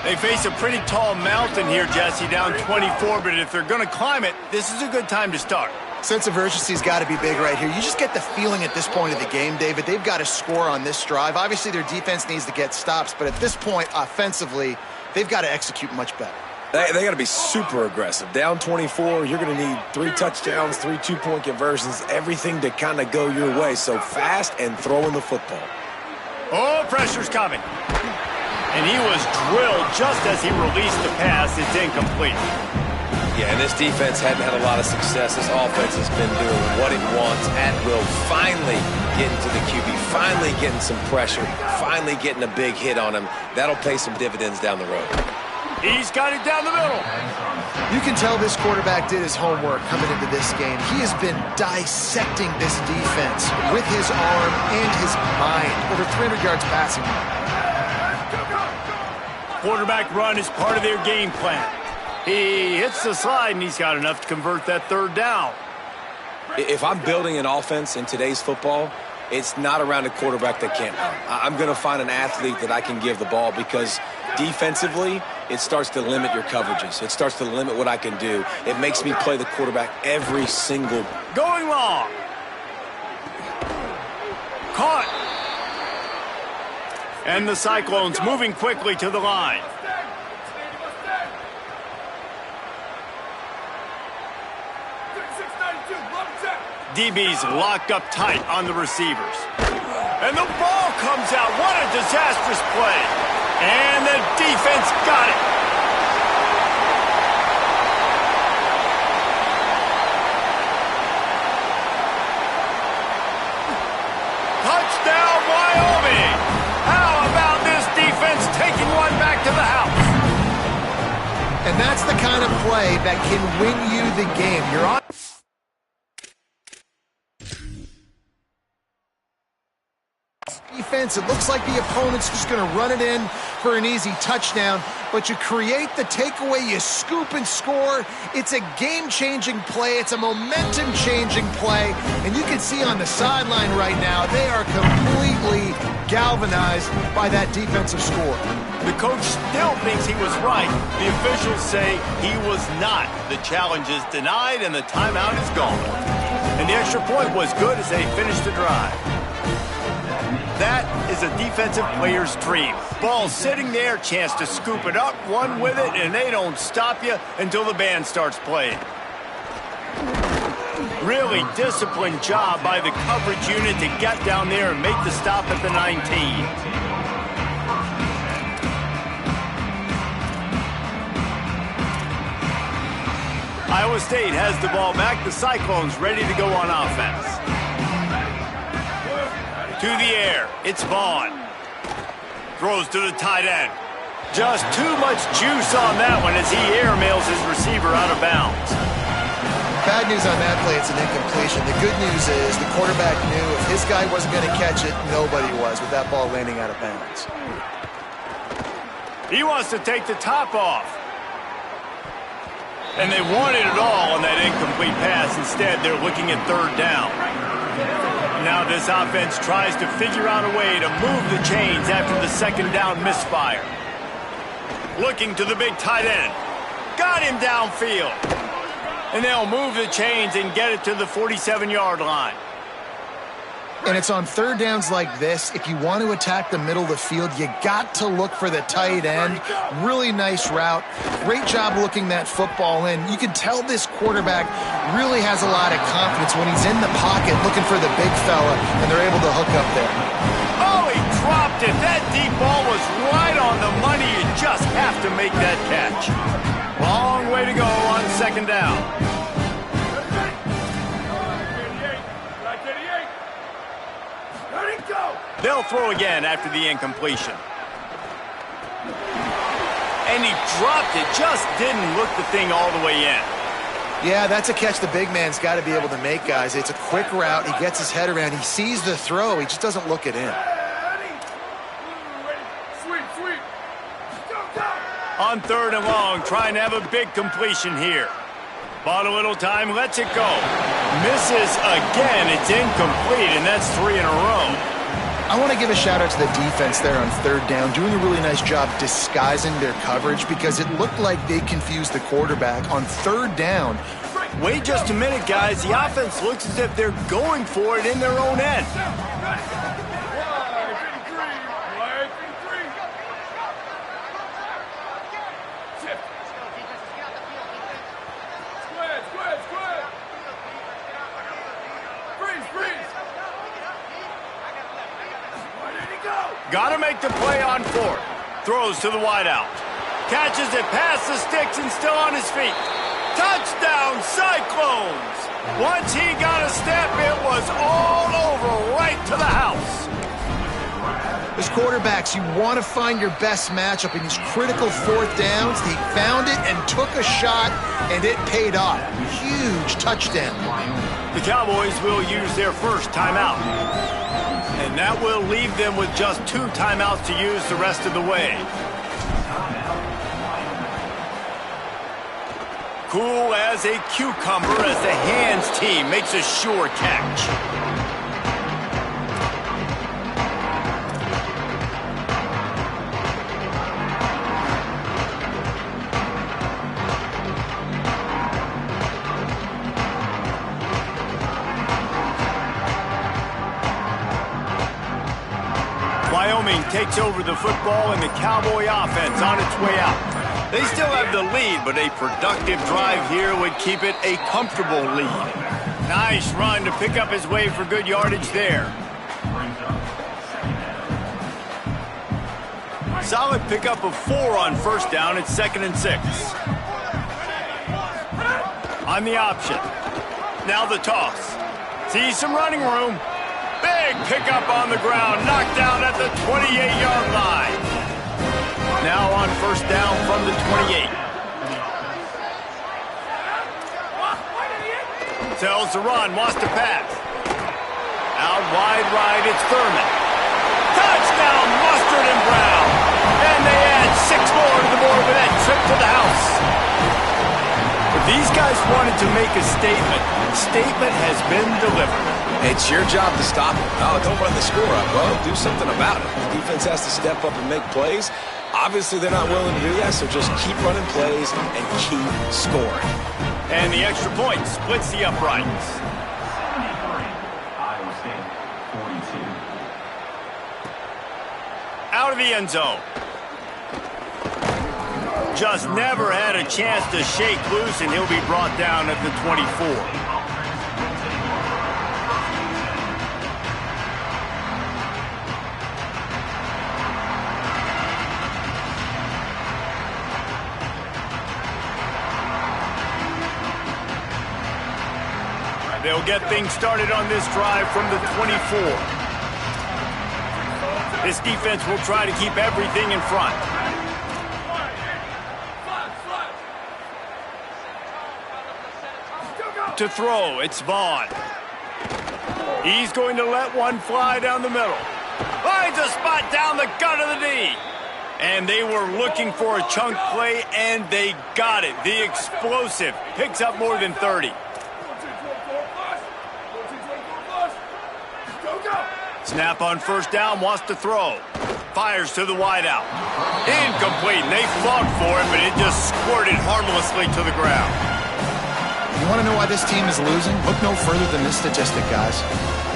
They face a pretty tall mountain here, Jesse, down 24, but if they're going to climb it, this is a good time to start. Sense of urgency's got to be big right here. You just get the feeling at this point of the game, David, they've got to score on this drive. Obviously, their defense needs to get stops, but at this point, offensively, they've got to execute much better. They got to be super aggressive. Down 24, you're going to need 3 touchdowns, 3 2-point conversions, everything to kind of go your way. So fast and throwing the football. Oh, pressure's coming. And he was drilled just as he released the pass. It's incomplete. Yeah, and this defense hadn't had a lot of success. This offense has been doing what it wants at will. Finally getting to the QB, finally getting some pressure, finally getting a big hit on him. That'll pay some dividends down the road. He's got it down the middle. You can tell this quarterback did his homework coming into this game. He has been dissecting this defense with his arm and his mind. Over 300 yards passing. Quarterback run is part of their game plan. He hits the slide, and he's got enough to convert that third down. If I'm building an offense in today's football, it's not around a quarterback that can't run. I'm going to find an athlete that I can give the ball because defensively, it starts to limit your coverages. It starts to limit what I can do. It makes me play the quarterback every single. Going long. Caught. And the Cyclones moving quickly to the line. DB's locked up tight on the receivers. And the ball comes out. What a disastrous play. And the defense got it. Touchdown, Wyoming. How about this defense taking one back to the house? And that's the kind of play that can win you the game. You're on defense. It looks like the opponent's just going to run it in for an easy touchdown, but you create the takeaway, you scoop and score. It's a game-changing play. It's a momentum-changing play, and you can see on the sideline right now, they are completely galvanized by that defensive score. The coach still thinks he was right. The officials say he was not. The challenge is denied, and the timeout is gone. And the extra point was good as they finished the drive. That is a defensive player's dream. Ball sitting there, chance to scoop it up, run with it, and they don't stop you until the band starts playing. Really disciplined job by the coverage unit to get down there and make the stop at the 19. Iowa State has the ball back. The Cyclones ready to go on offense. To the air, it's Vaughn. Throws to the tight end. Just too much juice on that one as he airmails his receiver out of bounds. Bad news on that play, it's an incompletion. The good news is the quarterback knew if his guy wasn't going to catch it, nobody was with that ball landing out of bounds. He wants to take the top off. And they wanted it all on that incomplete pass. Instead, they're looking at third down. Now this offense tries to figure out a way to move the chains after the second down misfire. Looking to the big tight end. Got him downfield. And they'll move the chains and get it to the 47-yard line. And it's on third downs like this, if you want to attack the middle of the field, you got to look for the tight end. Really nice route. Great job looking that football in. You can tell this quarterback really has a lot of confidence when he's in the pocket looking for the big fella, and they're able to hook up there. Oh, he dropped it. That deep ball was right on the money. You just have to make that catch. Long way to go on second down. They'll throw again after the incompletion. And he dropped it, just didn't look the thing all the way in. Yeah, that's a catch the big man's got to be able to make, guys. It's a quick route. He gets his head around. He sees the throw. He just doesn't look it in. On third and long, trying to have a big completion here. Bought a little time, lets it go. Misses again, it's incomplete, and that's 3 in a row. I want to give a shout out to the defense there on third down, doing a really nice job disguising their coverage because it looked like they confused the quarterback on third down. Wait just a minute, guys. The offense looks as if they're going for it in their own end. Got to make the play on fourth. Throws to the wideout. Catches it past the sticks and still on his feet. Touchdown, Cyclones! Once he got a step, it was all over right to the house. As quarterbacks, you want to find your best matchup in these critical fourth downs. He found it and took a shot, and it paid off. Huge touchdown. The Cowboys will use their first timeout. And that will leave them with just 2 timeouts to use the rest of the way. Cool as a cucumber as the hands team makes a sure catch. Wyoming takes over the football and the Cowboy offense on its way out. They still have the lead, but a productive drive here would keep it a comfortable lead. Nice run to pick up his way for good yardage there. Solid pickup of 4 on first down. It's 2nd and 6. On the option. Now the toss. Sees some running room. Big pickup on the ground. Knocked down at the 28-yard line. Now on first down from the 28. Tells the run, wants to pass. Out wide right, it's Thurman. Touchdown, Mustard and Brown. And they add 6 more to the board with that trip to the house. If these guys wanted to make a statement has been delivered. It's your job to stop it. Oh, don't run the score up. Well, do something about it. The defense has to step up and make plays. Obviously, they're not willing to do that, so just keep running plays and keep scoring. And the extra point splits the uprights. Out of the end zone. Just never had a chance to shake loose, and he'll be brought down at the 24. They'll get things started on this drive from the 24. This defense will try to keep everything in front. To throw, it's Vaughn. He's going to let one fly down the middle. Finds a spot down the gut of the knee. And they were looking for a chunk play, and they got it. The explosive picks up more than 30. Snap on first down, wants to throw. Fires to the wideout. Incomplete, and they fought for it, but it just squirted harmlessly to the ground. You want to know why this team is losing? Look no further than this statistic, guys.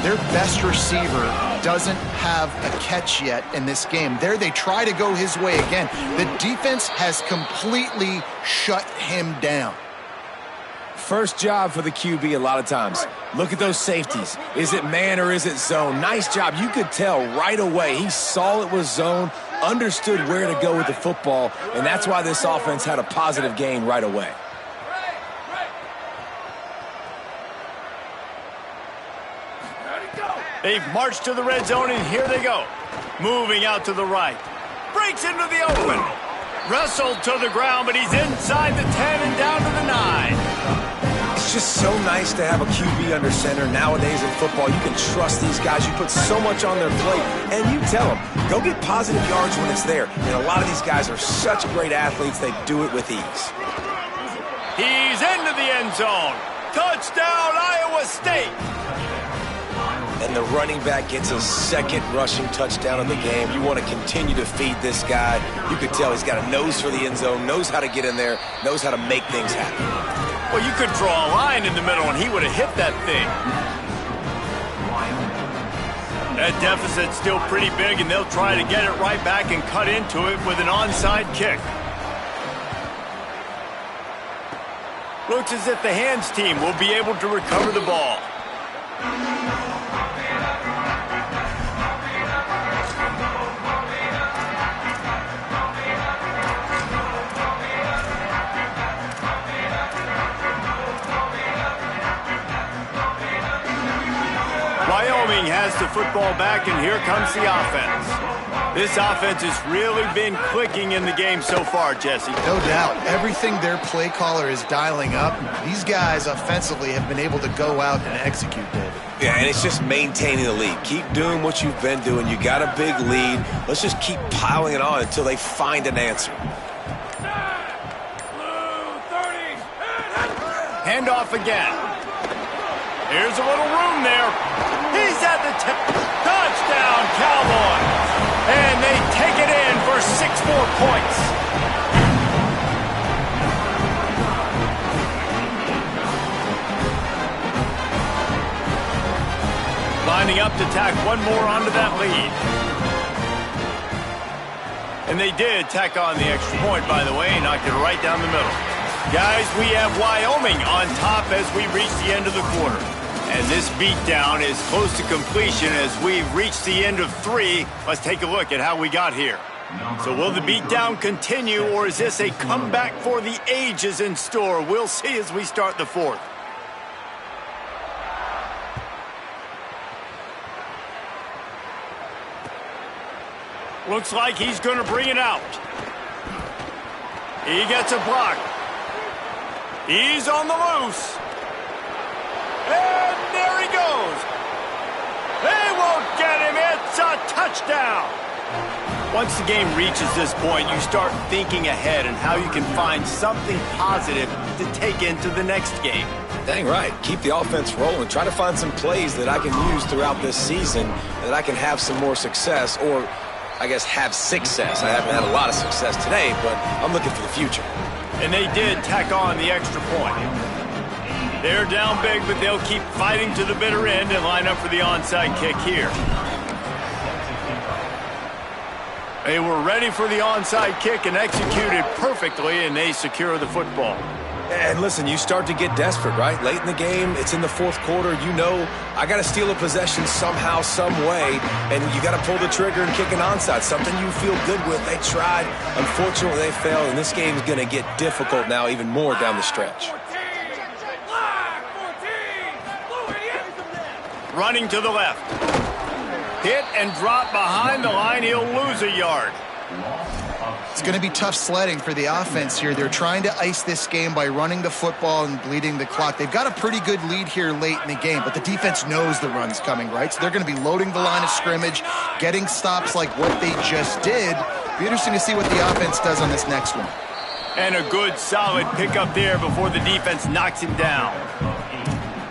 Their best receiver doesn't have a catch yet in this game. There they try to go his way again. The defense has completely shut him down. First job for the QB a lot of times. Look at those safeties. Is it man or is it zone? Nice job. You could tell right away. He saw it was zone, understood where to go with the football, and that's why this offense had a positive gain right away. They've marched to the red zone, and here they go. Moving out to the right. Breaks into the open. Wrestled to the ground, but he's inside the 10 and down to the 9. It's just so nice to have a QB under center. Nowadays in football, you can trust these guys. You put so much on their plate, and you tell them, go get positive yards when it's there. And a lot of these guys are such great athletes, they do it with ease. He's into the end zone. Touchdown, Iowa State. And the running back gets a second rushing touchdown of the game. You want to continue to feed this guy. You could tell he's got a nose for the end zone, knows how to get in there, knows how to make things happen. Well, you could draw a line in the middle, and he would have hit that thing. That deficit's still pretty big, and they'll try to get it right back and cut into it with an onside kick. Looks as if the hands team will be able to recover the ball. has the football back, and here comes the offense. This offense has really been clicking in the game so far, Jesse. No doubt. Everything their play caller is dialing up, these guys offensively have been able to go out and execute, David. Yeah, and it's just maintaining the lead. Keep doing what you've been doing. You got a big lead. Let's just keep piling it on until they find an answer. Hand off again. Here's a little room there. He's at the touchdown, Cowboys. And they take it in for 6 more points. Lining up to tack one more onto that lead. And they did tack on the extra point, by the way, knocked it right down the middle. Guys, we have Wyoming on top as we reach the end of the quarter. And this beatdown is close to completion as we've reached the end of 3. Let's take a look at how we got here. So will the beatdown continue, or is this a comeback for the ages in store? We'll see as we start the 4th. Looks like he's going to bring it out. He gets a block. He's on the loose. And there he goes. They won't get him. It's a touchdown. Once the game reaches this point, you start thinking ahead and how you can find something positive to take into the next game. Dang right. Keep the offense rolling. Try to find some plays that I can use throughout this season that I can have some more success, or I guess have success. I haven't had a lot of success today, but I'm looking for the future. And they did tack on the extra point. They're down big, but they'll keep fighting to the bitter end and line up for the onside kick here. They were ready for the onside kick and executed perfectly, and they secure the football. And listen, you start to get desperate, right? Late in the game, it's in the 4th quarter. You know, I got to steal a possession somehow, some way, and you got to pull the trigger and kick an onside, something you feel good with. They tried. Unfortunately, they failed, and this game is going to get difficult now, even more down the stretch. Running to the left. Hit and drop behind the line. He'll lose a yard. It's going to be tough sledding for the offense here. They're trying to ice this game by running the football and bleeding the clock. They've got a pretty good lead here late in the game, but the defense knows the run's coming, right? So they're going to be loading the line of scrimmage, getting stops like what they just did. Be interesting to see what the offense does on this next one. And a good, solid pickup there before the defense knocks him down.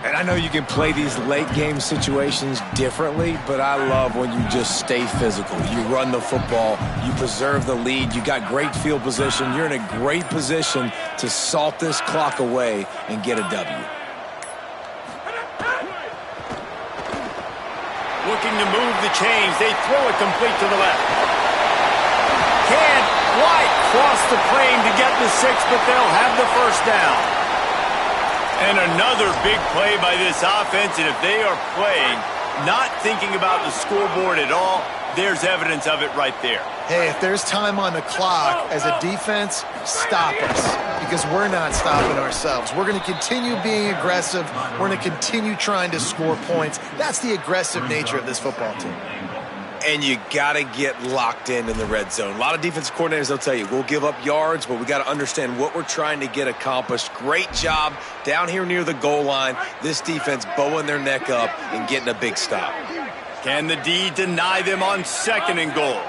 And I know you can play these late-game situations differently, but I love when you just stay physical. You run the football, you preserve the lead, you got great field position. You're in a great position to salt this clock away and get a W. Looking to move the chains. They throw it complete to the left. Can't quite cross the plane to get the 6, but they'll have the first down. And another big play by this offense, and if they are playing, not thinking about the scoreboard at all, there's evidence of it right there. Hey, if there's time on the clock as a defense, stop us, because we're not stopping ourselves. We're going to continue being aggressive. We're going to continue trying to score points. That's the aggressive nature of this football team. And you got to get locked in the red zone. A lot of defensive coordinators, they'll tell you, we'll give up yards, but we got to understand what we're trying to get accomplished. Great job down here near the goal line. This defense bowing their neck up and getting a big stop. Can the D deny them on 2nd and goal?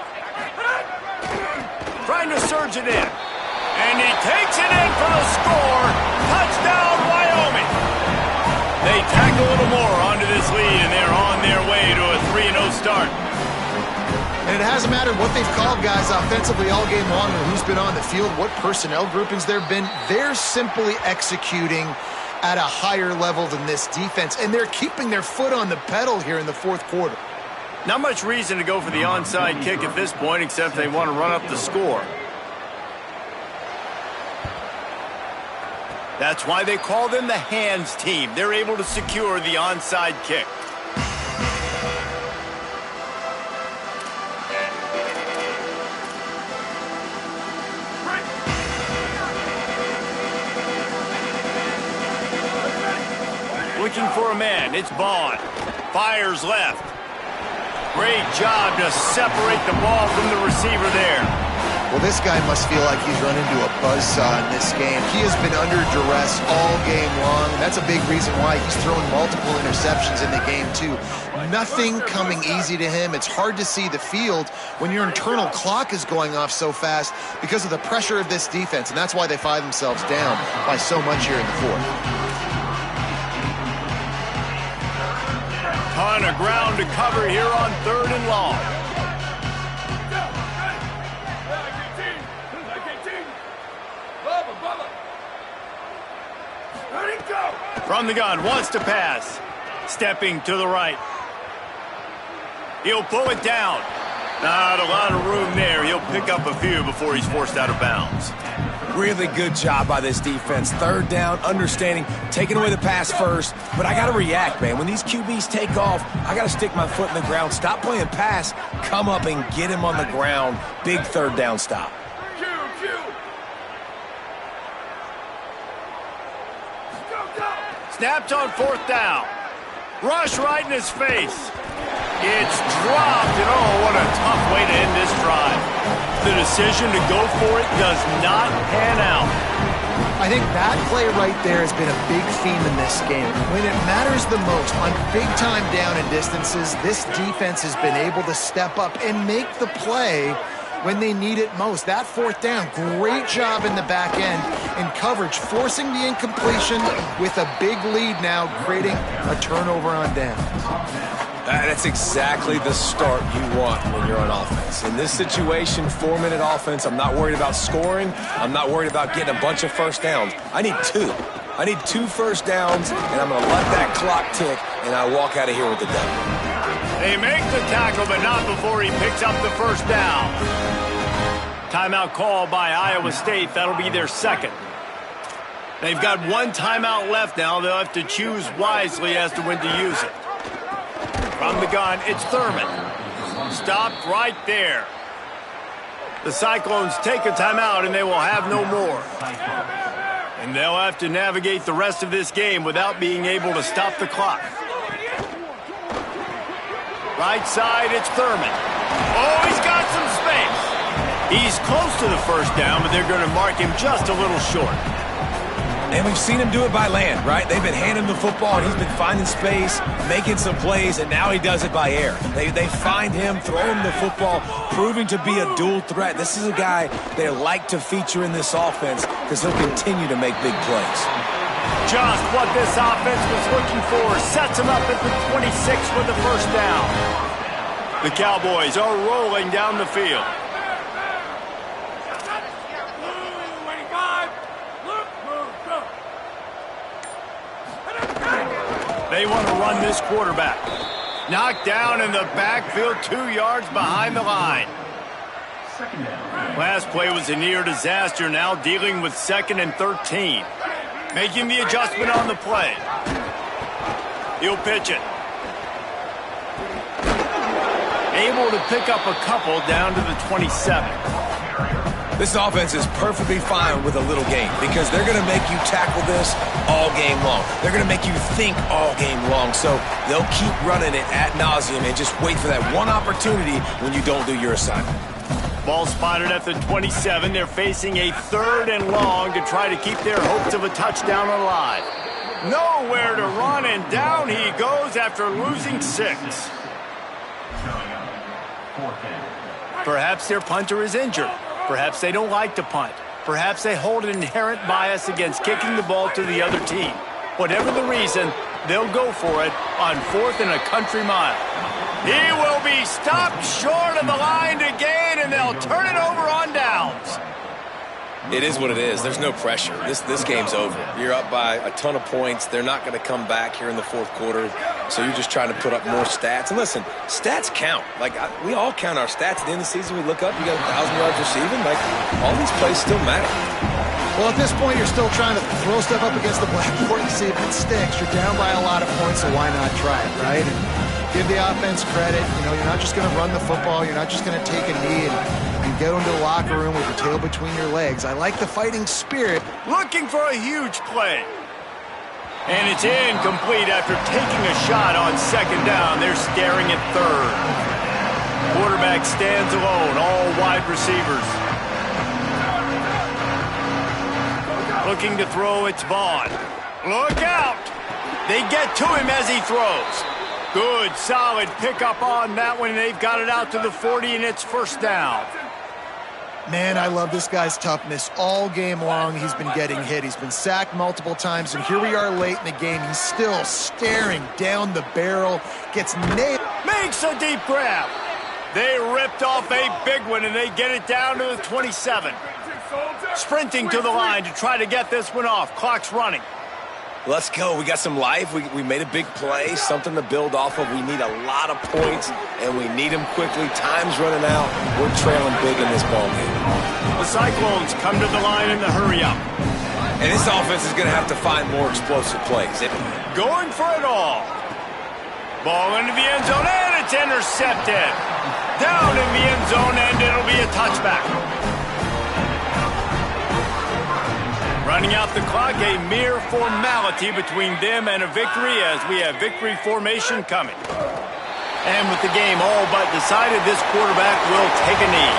Trying to surge it in. And he takes it in for the score. Touchdown, Wyoming. They tack a little more onto this lead, and they're on their way to a 3-0 start. And it hasn't mattered what they've called guys offensively all game long or who's been on the field, what personnel groupings there have been. They're simply executing at a higher level than this defense, and they're keeping their foot on the pedal here in the 4th quarter. Not much reason to go for the onside kick at this point, except they want to run up the score. That's why they call them the hands team. They're able to secure the onside kick. Looking for a man. It's Bond. Fires left. Great job to separate the ball from the receiver there. Well, this guy must feel like he's run into a buzzsaw in this game. He has been under duress all game long. That's a big reason why he's thrown multiple interceptions in the game, too. Nothing coming easy to him. It's hard to see the field when your internal clock is going off so fast because of the pressure of this defense, and that's why they find themselves down by so much here in the fourth. Ton of ground to cover here on 3rd and long. From the gun, wants to pass. Stepping to the right. He'll pull it down. Not a lot of room there. He'll pick up a few before he's forced out of bounds. Really good job by this defense. 3rd down, understanding, taking away the pass first. But I got to react, man. When these QBs take off, I got to stick my foot in the ground. Stop playing pass. Come up and get him on the ground. Big 3rd down stop. Snapped on 4th down. Rush right in his face. It's dropped, and oh, what a tough way to end this drive. The decision to go for it does not pan out. I think that play right there has been a big theme in this game. When it matters the most, on big-time down and distances, this defense has been able to step up and make the play when they need it most. That 4th down, great job in the back end in coverage, forcing the incompletion with a big lead now, creating a turnover on down. That's exactly the start you want when you're on offense. In this situation, 4-minute offense, I'm not worried about scoring. I'm not worried about getting a bunch of 1st downs. I need 2. I need 2 1st downs, and I'm going to let that clock tick, and I walk out of here with the W. They make the tackle, but not before he picks up the 1st down. Timeout call by Iowa State. That'll be their 2nd. They've got 1 timeout left now. They'll have to choose wisely as to when to use it. From the gun, it's Thurman. Stopped right there. The Cyclones take a timeout, and they will have no more. And they'll have to navigate the rest of this game without being able to stop the clock. Right side, it's Thurman. Oh, he's got some space. He's close to the 1st down, but they're going to mark him just a little short. And we've seen him do it by land, right? They've been handing him the football, and he's been finding space, making some plays, and now he does it by air. They find him, throw him the football, proving to be a dual threat. This is a guy they like to feature in this offense because he'll continue to make big plays. Just what this offense was looking for. Sets him up at the 26 with the 1st down. The Cowboys are rolling down the field. They want to run this quarterback. Knocked down in the backfield, 2 yards behind the line. Last play was a near disaster, now dealing with 2nd and 13. Making the adjustment on the play. He'll pitch it. Able to pick up a couple down to the 27. This offense is perfectly fine with a little game because they're going to make you tackle this all game long. They're going to make you think all game long. So they'll keep running it ad nauseum and just wait for that one opportunity when you don't do your assignment. Ball spotted at the 27. They're facing a 3rd and long to try to keep their hopes of a touchdown alive. Nowhere to run, and down he goes after losing 6. Perhaps their punter is injured. Perhaps they don't like to punt. Perhaps they hold an inherent bias against kicking the ball to the other team. Whatever the reason, they'll go for it on 4th and a country mile. He will be stopped short of the line to gain, and they'll turn it over on downs. It is what it is. There's no pressure. This game's over. You're up by a ton of points. They're not going to come back here in the 4th quarter, so you're just trying to put up more stats. And listen, stats count. We all count our stats. At the end of the season, we look up, you got 1,000 yards receiving. All these plays still matter. Well, at this point, you're still trying to throw stuff up against the blackboard and see if it sticks. You're down by a lot of points, so why not try it, right? And give the offense credit. You're not just going to run the football. You're not just going to take a knee and go into the locker room with your tail between your legs. I like the fighting spirit. Looking for a huge play. And it's incomplete after taking a shot on 2nd down. They're staring at 3rd. Quarterback stands alone, all wide receivers. Looking to throw, it's Vaughn. Look out! They get to him as he throws. Good, solid pickup on that one. They've got it out to the 40, and it's first down. Man, I love this guy's toughness. All game long, he's been getting hit. He's been sacked multiple times, and here we are late in the game. He's still staring down the barrel, gets nailed. Makes a deep grab. They ripped off a big one, and they get it down to the 27. Sprinting to the line to try to get this one off. Clock's running. Let's go. We got some life. We made a big play, something to build off of. We need a lot of points, and we need them quickly. Time's running out. We're trailing big in this ballgame. The Cyclones come to the line in the hurry-up. And this offense is going to have to find more explosive plays. Going for it all. Ball into the end zone, and it's intercepted. Down in the end zone, and it'll be a touchback. Running out the clock, a mere formality between them and a victory as we have victory formation coming. And with the game all but decided, this quarterback will take a knee.